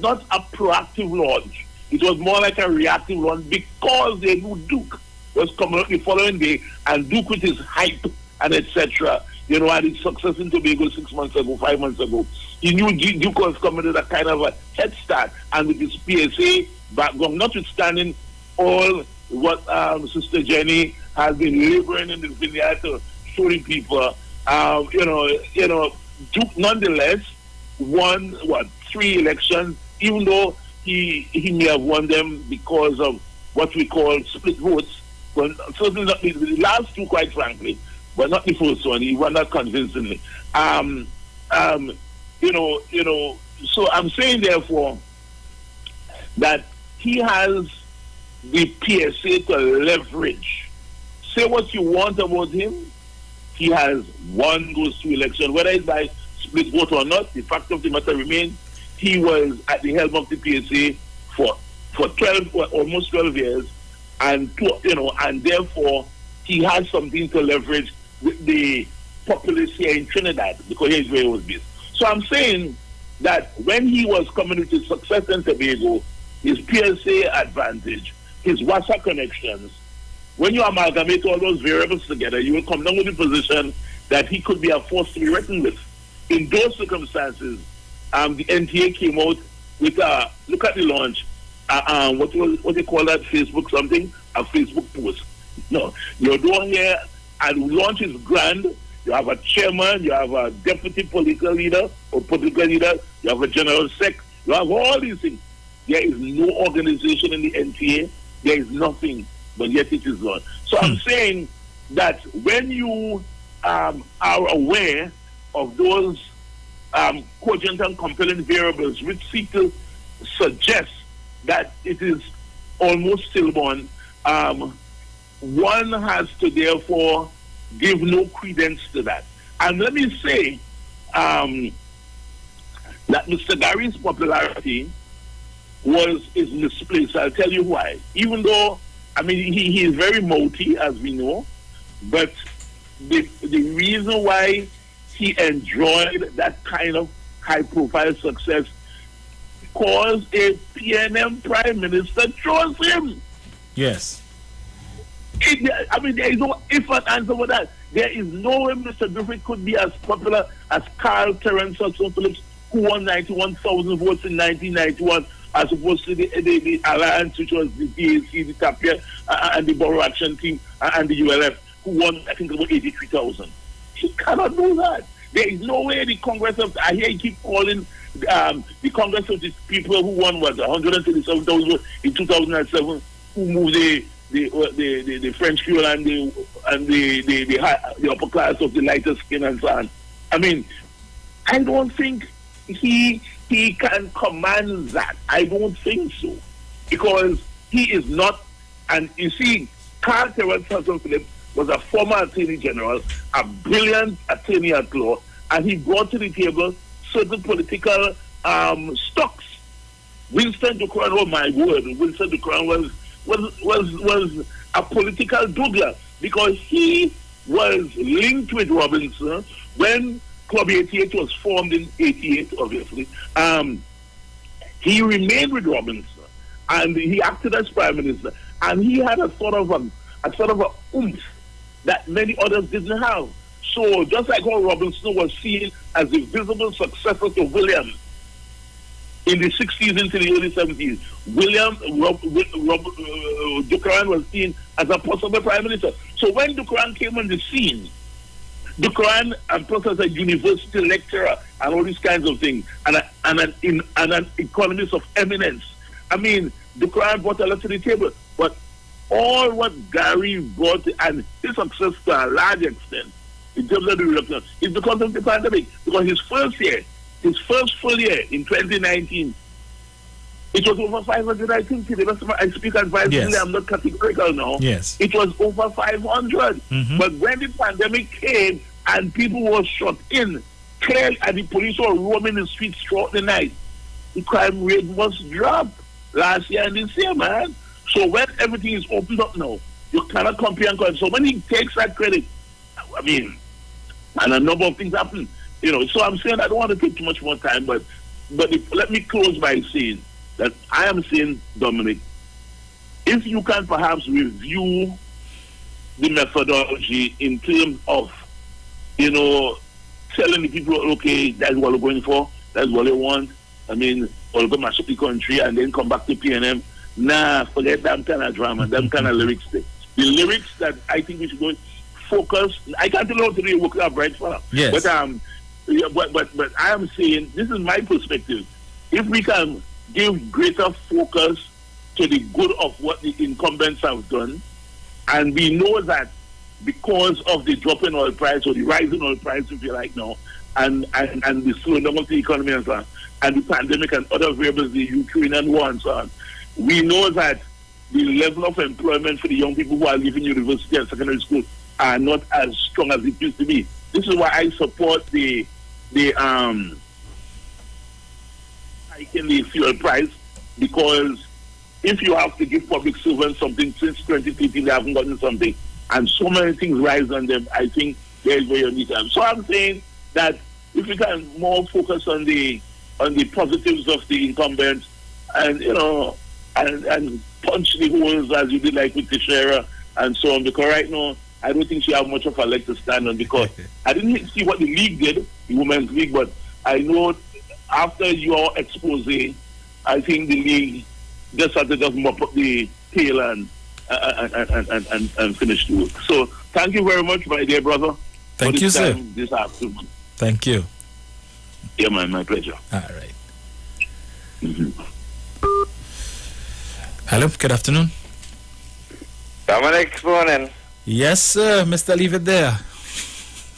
not a proactive launch. It was more like a reactive launch because they knew Duke was coming up the following day, and Duke with his hype and etc. Had his success in Tobago 6 months ago, 5 months ago. He knew Duke was coming with a kind of a head start, and with his PSA background, notwithstanding all what Sister Jenny has been laboring in the vineyard to showing people. Duke nonetheless won 3 elections, even though he may have won them because of what we call split votes. But certainly not the last 2, quite frankly, but not the first one. He won that convincingly. So I'm saying therefore that he has the PSA to leverage. Say what you want about him. He has won those 2 elections, whether it's by split vote or not. The fact of the matter remains, he was at the helm of the PSA for 12, almost 12 years, and therefore he has something to leverage with the populace here in Trinidad, because here's where he was based. So I'm saying that when he was coming with his success in Tobago, his PSA advantage, his WASA connections, when you amalgamate all those variables together, you will come down with the position that he could be a force to be reckoned with. In those circumstances, the NTA came out with look at the launch, what they call that, Facebook something, a Facebook post. No, you're doing here, and launch is grand. You have a chairman, you have a deputy political leader, you have a general sec, you have all these things. There is no organization in the NTA, there is nothing, but yet it is on. So I'm saying that when you are aware of those cogent and compelling variables which seek to suggest that it is almost stillborn, one has to therefore give no credence to that. And let me say that Mr. Gary's popularity is misplaced. I'll tell you why. Even though, he is very mouthy, as we know, but the reason why he enjoyed that kind of high-profile success because a PNM Prime Minister chose him. Yes. There is no if and answer for that. There is no way Mr. Griffith could be as popular as Carl Terence Hudson Phillips, who won 91,000 votes in 1991, as opposed to the alliance, which was the DAC, the Tapia, and the Borough Action Team, and the ULF, who won, I think, about 83,000. He cannot do that. There is no way the Congress I hear he keep calling the Congress of the people who won 137,000 in 2007, who moved the French Creole and the upper class of the lighter skin and so on. I mean, I don't think he can command that. I don't think so, because he is not. And you see, Carl Terrence Phillips was a former Attorney General, a brilliant attorney at law, and he brought to the table certain political stocks. Winston Ducran, oh my word, Winston Ducran was a political Douglas, because he was linked with Robinson when Club 88 was formed in 88, obviously. He remained with Robinson, and he acted as Prime Minister, and he had a sort of a oomph that many others didn't have. So just like how Robinson was seen as the visible successor to William in the 60s into the early 70s, Ducran was seen as a possible Prime Minister. So when Ducran came on the scene, Ducran, and plus as a university lecturer and all these kinds of things, and an economist of eminence, I mean, Ducran brought a lot to the table. But all what Gary brought, and his success to a large extent, in terms of the reduction, is because of the pandemic. Because his first full year in 2019, it was over 500, I think. I speak advisedly, yes. I'm not categorical now. Yes. It was over 500. Mm-hmm. But when the pandemic came and people were shut in, clearly, and the police were roaming the streets throughout the night, the crime rate must drop last year and this year, man. So when everything is opened up now, you cannot compare and compare. So when he takes that credit, I mean, and a number of things happen, So I'm saying I don't want to take too much more time, but let me close by saying that I am saying, Dominic, if you can perhaps review the methodology in terms of, telling the people, okay, that's what we're going for, that's what they want. I mean, we'll go mash up the country and then come back to PNM. Nah, forget that kind of drama, that kind of lyrics. The lyrics that I think we should go focus. I can't tell you how to do work out right for. Yes. But I am saying, this is my perspective. If we can give greater focus to the good of what the incumbents have done, and we know that because of the drop in oil price or the rise in oil price, if you like now, and the slowdown of the economy and so on, and the pandemic and other variables, the Ukrainian war and so on, we know that the level of employment for the young people who are leaving university and secondary school are not as strong as it used to be. This is why I support the hike in the fuel price, because if you have to give public servants something since 2015, they haven't gotten something, and so many things rise on them, I think there is where you need time. So I'm saying that if we can more focus on the positives of the incumbents, and and punch the holes as you did like with Teixeira and so on, because right now I don't think she have much of a leg to stand on, because I didn't see what the league did, the women's league, but I know after your expose, I think the league just had to just mop up the tail and finish the work. So thank you very much, my dear brother. Thank you, sir. This afternoon. Thank you. Yeah, man, my pleasure. All right. Mm-hmm. Hello, good afternoon. Dominic, morning. Yes, sir, Mr. Leave It There.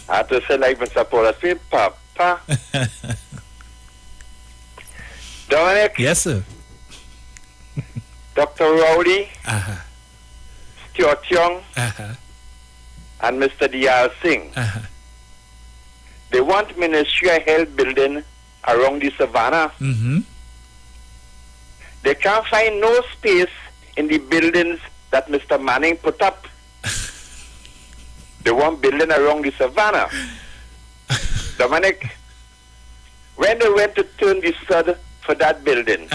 I have to say like Mr. Paul, I say Papa. Dominic? Yes, sir. Dr. Rowley, Stuart Young, and Mr. D.R. Singh. They want Ministry of Health building around the savannah. Mm-hmm. They can't find no space in the buildings that Mr. Manning put up. They want building around the savannah. Dominic, when they went to turn the sod for that building,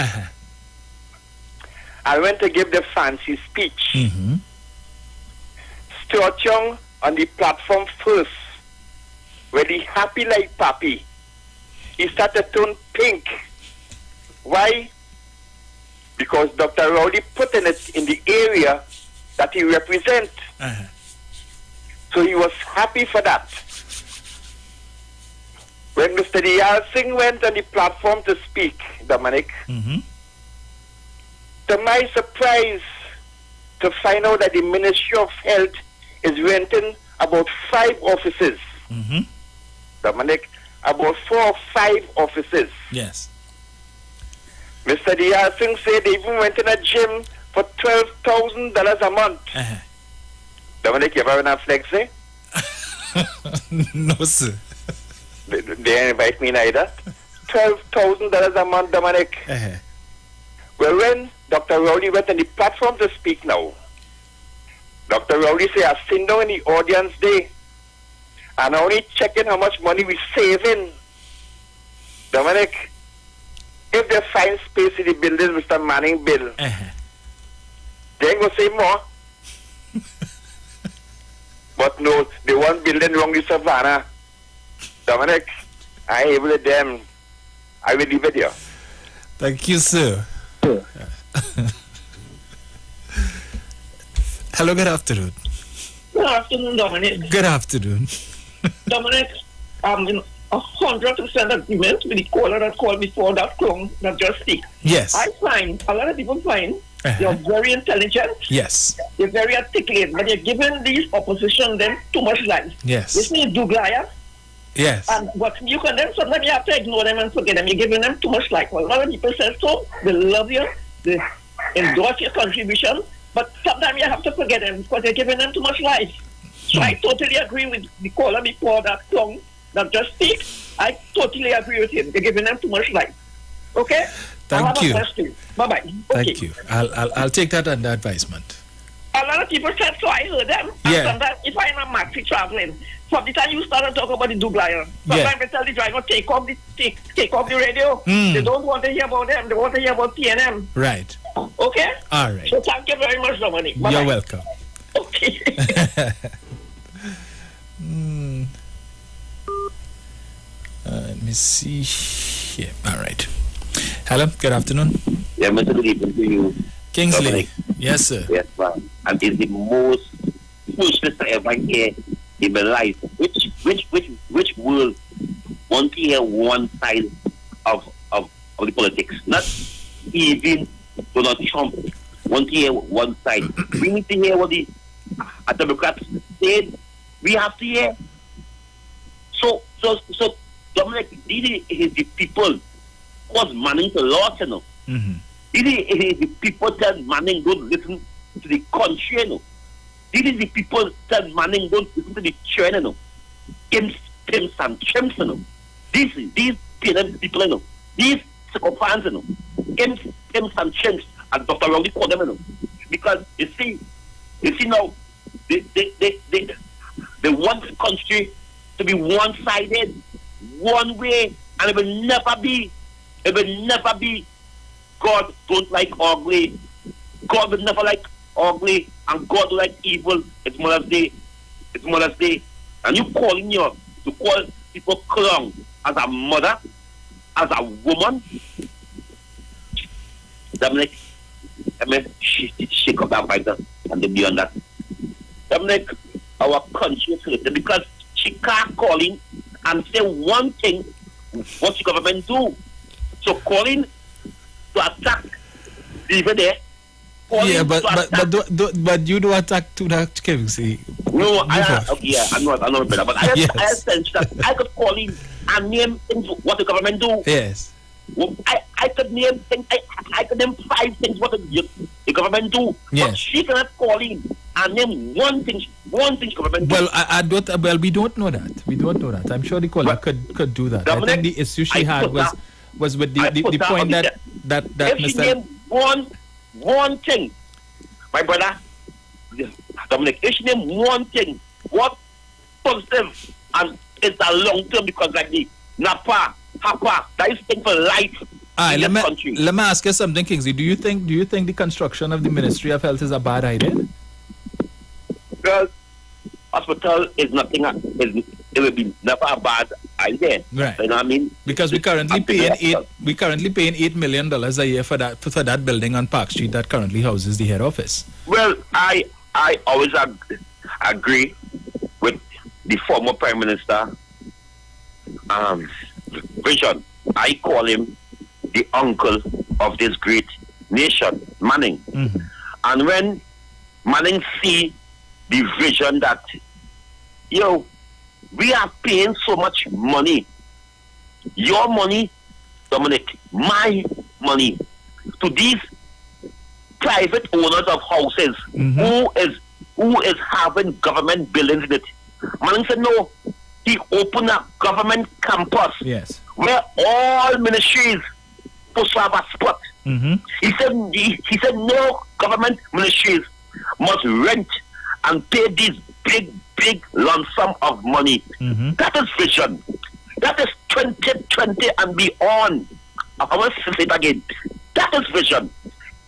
I went to give the fancy speech. Mm-hmm. Stuart Young on the platform first, where he happy like papi. He started to turn pink. Why? Because Dr. Rowley put in it in the area that he represents. So he was happy for that. When Mr. Diyal Singh went on the platform to speak, Dominic, to my surprise, to find out that the Ministry of Health is renting about 5 offices. Dominic, about 4 or 5 offices. Yes. Mr. Diyal Singh said they even went in a gym for $12,000 a month. Dominic, you ever enough flex, eh? No, sir. They didn't invite me neither. $12,000 a month, Dominic. Well, when Dr. Rowley went on the platform to speak now, Dr. Rowley said, I sitting down in the audience there, and I only checking how much money we saving. Dominic, if they find space in the building, Mr. Manning bill, they ain't going to say more. But no, they want building wrong the Savannah. Dominic, I ain't able to them. I will leave it here. Thank you, sir. Hello, good afternoon. Good afternoon, Dominic. Good afternoon. Dominic, I'm in 100% agreement with the caller that called before that clone that just speak. Yes. I find, a lot of people find, you're very intelligent. Yes. You're very articulate, but you're giving these opposition them too much life. Yes. This means Douglaya. Yes. And what you can then sometimes you have to ignore them and forget them. You're giving them too much life. Well, a lot of people say so, they love you, they endorse your contribution, but sometimes you have to forget them because you're giving them too much life. So I totally agree with the caller before that song that just speak. I totally agree with him. They're giving them too much life. Okay? Thank you. Bye-bye. Thank you. I'll take that under advisement. A lot of people said so. I heard them. And sometimes if I'm a maxi traveling, from the time you started talking about the Douglaya, sometimes they tell the driver take off the radio. They don't want to hear about them. They want to hear about TNM. Right. Okay? All right. So thank you very much, Dominic. Bye-bye. You're welcome. Okay. Let me see here. All right. Hello, good afternoon. Yeah, Mr. Good evening to you. Kingsley. Dominic. Yes, sir. Yes, ma'am. And it's the most foolishness I ever hear in my life. Which world want to hear one side of the politics? Not even Donald Trump want to hear one side. We need to hear what the Democrats said. We have to hear. So Dominic, it is the people was Manning to law, you know. It is the people that Manning don't listen to the country, you know. It is the people that Manning don't listen to the churn, you know. Pimps and chimps, you know. These PNM people, you know. These sycophants, you know. Pimps and chimps, and Dr. Rowley called them, you know. Because you see now, they want the country to be one-sided, one way, and it will never be. God don't like ugly. God will never like ugly, and God will like evil. It's Mother's Day. And you calling to call people clown as a mother, as a woman. Dominic, shake up that fighter and then beyond that. Dominic, our country is hurting because she can't call in and say one thing what the government do. So calling to attack even there. Yeah, but you do attack to that Kingsley. No, I'm not better. But I sense that I could call in and name things what the government do. Yes. Well, I could name things. I could name 5 things what the government do. Yes. But she cannot call in and name one thing government do. Well, I don't. Well, we don't know that. We don't know that. I'm sure the caller could do that. Dominic, I think the issue she had was with the point that if Mr. she name one thing, my brother Dominic, if she name one thing, what positive and it's a long term because like the NAPA, HAPA, that is thing for life. Let me ask you something, Kingsley. Do you think the construction of the Ministry of Health is a bad idea? Well, hospital is nothing. It will be never a bad idea. Right. You know what I mean? Because we currently paying $8 million a year for that building on Park Street that currently houses the head office. Well, I always agree with the former Prime Minister, vision. I call him the uncle of this great nation, Manning. And when Manning see the vision that, we are paying so much money, your money, Dominic, my money, to these private owners of houses who is having government buildings in it. Manning said no. He opened a government campus where all ministries supposed to have a spot. He said no government ministries must rent and pay these big lump sum of money. That is vision. That is 2020 and beyond. I want to say it again. That is vision.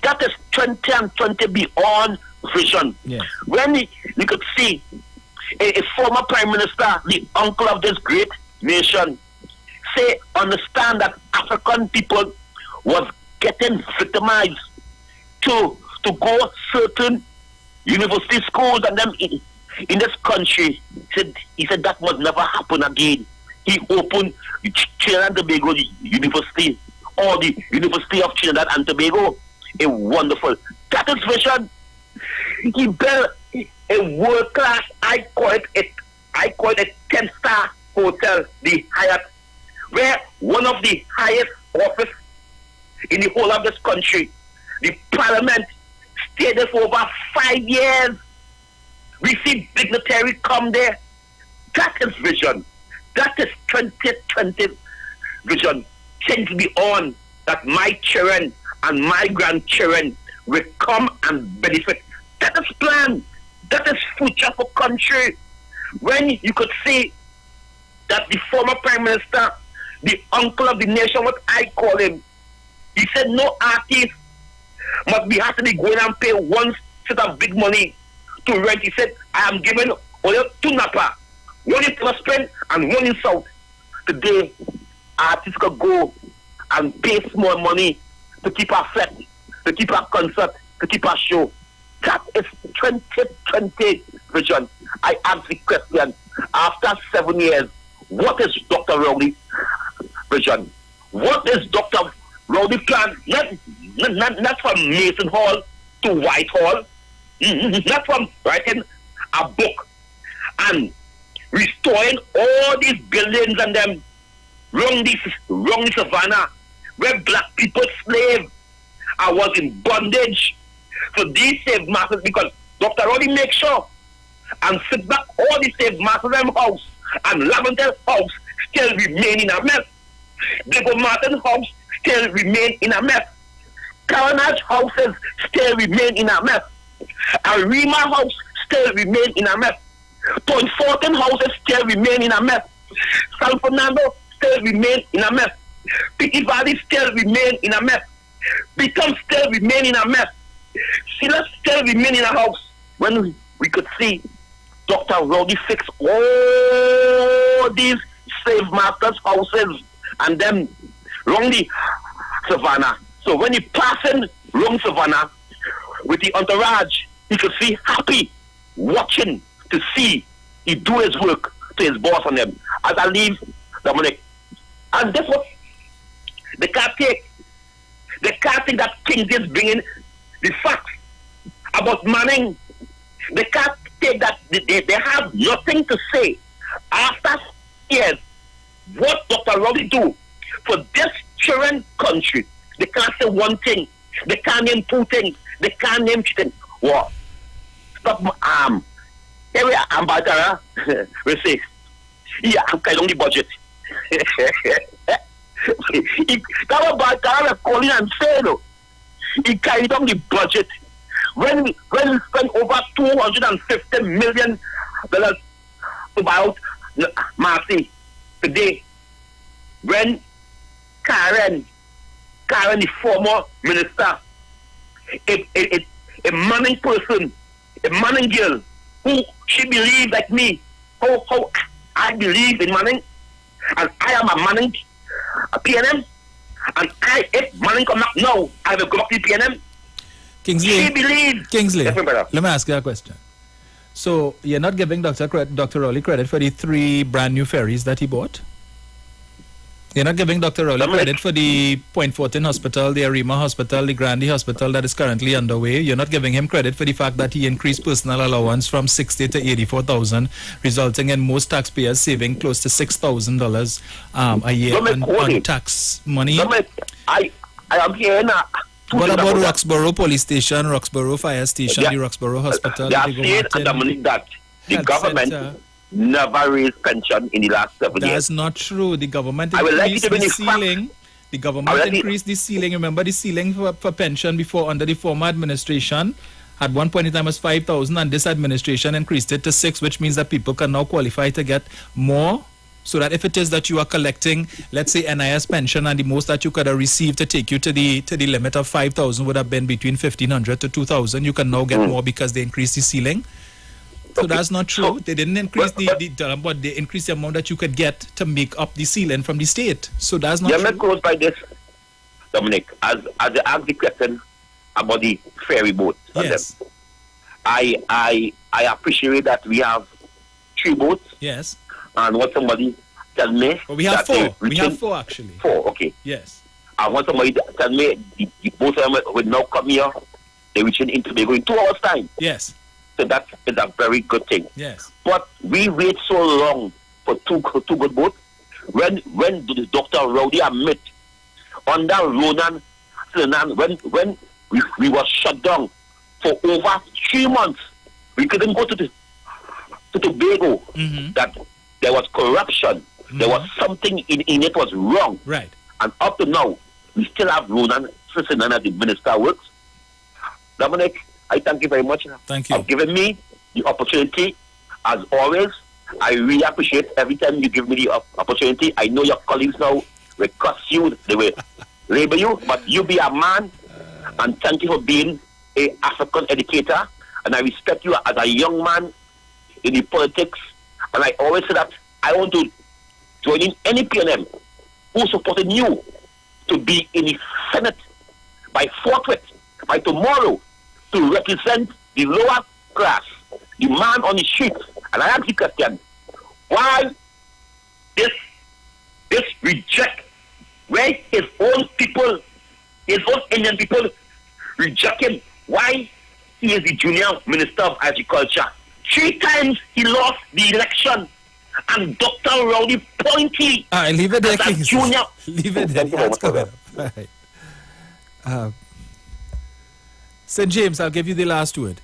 That is 20 and 20 beyond vision. When you could see a former prime minister, the uncle of this great nation, understand that African people was getting victimized to go certain university schools and them in this country. He said that must never happen again. He opened Trinidad and Tobago University, or the University of Trinidad and Tobago. A wonderful. That is vision. He built a world class. I call it a 10-star hotel, the Hyatt, where one of the highest office in the whole of this country, the Parliament, stayed there for over 5 years. We see dignitary come there. That is vision. That is 2020 vision. Things beyond that my children and my grandchildren will come and benefit. That is plan. That is future for country. When you could see that the former prime minister, the uncle of the nation, what I call him, he said no artist must be have to be going and pay one set of big money to rent. He said, I am giving only 2 Napa, one in Spring and one in South. Today, artists could go and pay small money to keep a fete, to keep a concert, to keep a show. That is 2020 vision. I ask the question, after 7 years, what is Dr. Rowley's vision? What is Dr. Rowley's plan? Not from Mason Hall to Whitehall, not from writing a book and restoring all these buildings and them wrong the savannah where black people slave. I was in bondage. So these slave masters, because Dr. Rowley makes sure and sit back all the slave masters in house and Lavender house still remain in a mess. Diego Martin house still remain in a mess. Carnage houses still remain in a mess. Arima house still remain in a mess. Point 14 houses still remain in a mess. San Fernando still remain in a mess. Picky Valley still remain in a mess. Beacon still remain in a mess. Silas still remain in a house. When we could see Dr. Rowley fix all these slave masters' houses and them wrong the savannah. So when he passing wrong savannah with the entourage, he could see happy watching to see he do his work to his boss on them. As I leave Dominic. And that's what they can't take. They can't think that King is bringing the facts about Manning. They can't take that they have nothing to say after years. What Dr. Rowley do for this children country? They can't say one thing. They can't name 2 things. They can't name 3 things. What? Stop here we are, Ambassador. We say, yeah, I'm kind of the budget. That was bad. Calling and saying, no. He carried on the budget. When we spend over $250 million to buy out Marcy today, when Karen, the former minister, a Manning person, a Manning girl, who she believes like me, how I believe in Manning, and I am a Manning, a PNM, and if Manning come up now, I will go back to the PNM. Kingsley, she believes. Kingsley, yes, let me ask you a question. So you're not giving Dr. Rowley credit for the 3 brand new ferries that he bought? You're not giving Dr. Rowley credit for the Point Fortin Hospital, the Arima Hospital, the Grandi Hospital that is currently underway. You're not giving him credit for the fact that he increased personal allowance from 60 to 84,000, resulting in most taxpayers saving close to $6,000 a year on tax money. I am here now. What about Roxborough Police Station, Roxborough Fire Station, the Roxborough Hospital? They are saying that the government never raised pension in the last 7 years. That's not true. The government increased the ceiling. The government increased the ceiling. Remember the ceiling for pension before under the former administration? At one point in time was 5,000, and this administration increased it to 6, which means that people can now qualify to get more. So that if it is that you are collecting, let's say, NIS pension, and the most that you could have received to take you to the limit of 5,000 would have been between 1,500 to 2,000, you can now get more because they increased the ceiling. So that's not true. They didn't increase but they increased the amount that you could get to make up the ceiling from the state. So that's not true. Let me close by this, Dominic. As I asked the question about the ferry boats. Yes. I appreciate that we have 3 boats. Yes. And what somebody tell me... But we have 4. We have 4 actually. 4, okay. Yes. And what somebody tell me the boats of them will now come here. They reaching into Tobago in 2 hours' time. Yes. So that is a very good thing. Yes. But we wait so long for two good boats. When the Dr. Rowdy admit on that Ronan, when we were shut down for over 3 months, we couldn't go to Tobago. That there was corruption. There was something in it was wrong. Right. And up to now, we still have Ronan sitting as the minister works. Dominic, I thank you very much. Thank you. For giving me the opportunity. As always, I really appreciate every time you give me the opportunity. I know your colleagues now will cuss you, they will label you, but you be a man, and thank you for being an African educator, and I respect you as a young man in the politics, and I always say that I want to join in any PNM who supported you to be in the Senate by forthwith, by tomorrow, to represent the lower class, the man on the street. And I ask the question, why this reject, where his own people, his own Indian people reject him? Why he is the junior minister of agriculture? 3 times he lost the election, and Dr. Rowdy Pointy leave it there, as a junior. Leave it there. That's coming up. Right. St. James, I'll give you the last word.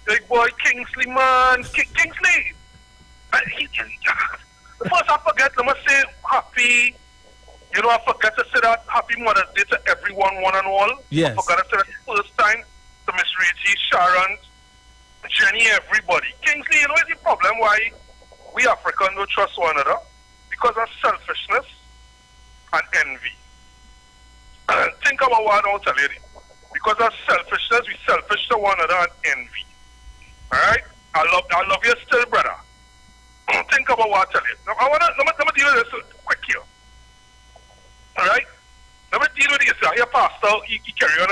Big boy Kingsley, man. Kingsley. First, I forget, let me say happy. You know, I forget to say that happy Mother's Day to everyone, one and all. Yes. I forgot to say that first time to Miss Reggie, Sharon, Jenny, everybody. Kingsley, you know, is the problem why we Africans don't trust one another? Because of selfishness and envy. Think about what I'll tell you. Because of selfishness, we selfish to one another and envy. Alright? I love you still, brother. Think about what I tell you. Now, let me deal with this quick here. Alright? Let me deal with this. Here, pastor, he carry on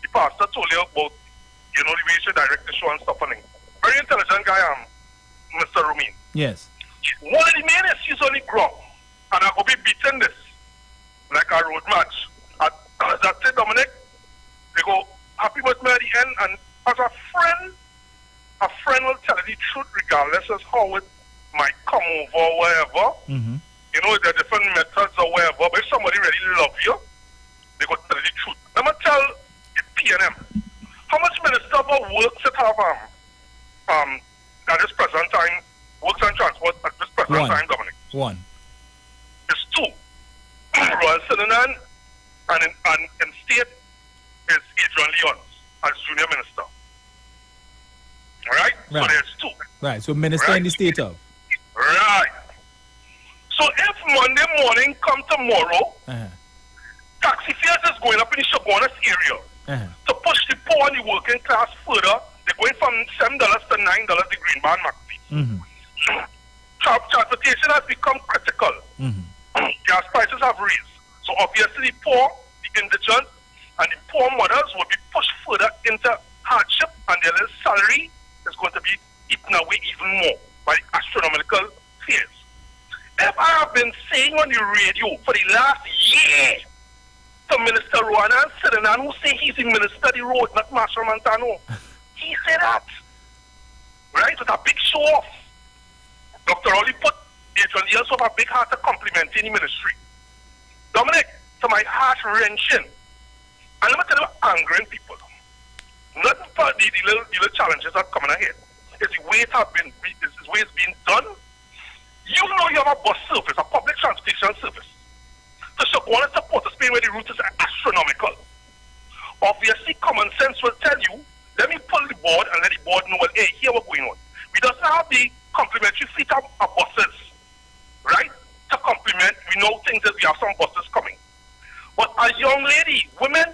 the pastor told you about, you know, the way you direct the show and stuff. Very intelligent guy, Mr. Rumin. Yes. One of the main issues on the ground, and I will be beating this like a road match. That's it, Dominic. They go, happy birthday at the end, and as a friend will tell you the truth regardless of how it might come over or whatever. You know, there are different methods or whatever, but if somebody really loves you, they go tell you the truth. Let me tell the PNM, how much minister of works it have at this present time, works and transport at this present time, Dominic? 1. It's 2. Royal Synonym and in state is Adrian Leon as junior minister. Alright? So there's 2. Right, so minister in the state of. Right. So if Monday morning come tomorrow, taxi fares is going up in the Chabonas area. To push the poor and the working class further, they're going from $7 to $9 the green band max fee. Transportation has become critical. Gas prices have raised. So obviously the poor, the indigent, and the poor mothers will be pushed further into hardship, and their little salary is going to be eaten away even more by the astronomical fares. If I have been saying on the radio for the last year to Minister Rwana and Sidanan, who say he's the minister of the road, not Marshall Montano, he said that. Right? With a big show off. Dr. Oli put Adrian years of a big heart to complimenting the ministry. Dominic, to my heart wrenching. And let me tell you, angering people. Not for the little challenges that are coming ahead. It's the way it's being done. You know you have a bus service, a public transportation service. So you go and support a Spain where the route is astronomical. Obviously, common sense will tell you, let me pull the board and let the board know, well, hey, here what's going on. We don't have the complimentary fleet of buses, right? To complement, we know things that we have some buses coming. But a young lady, women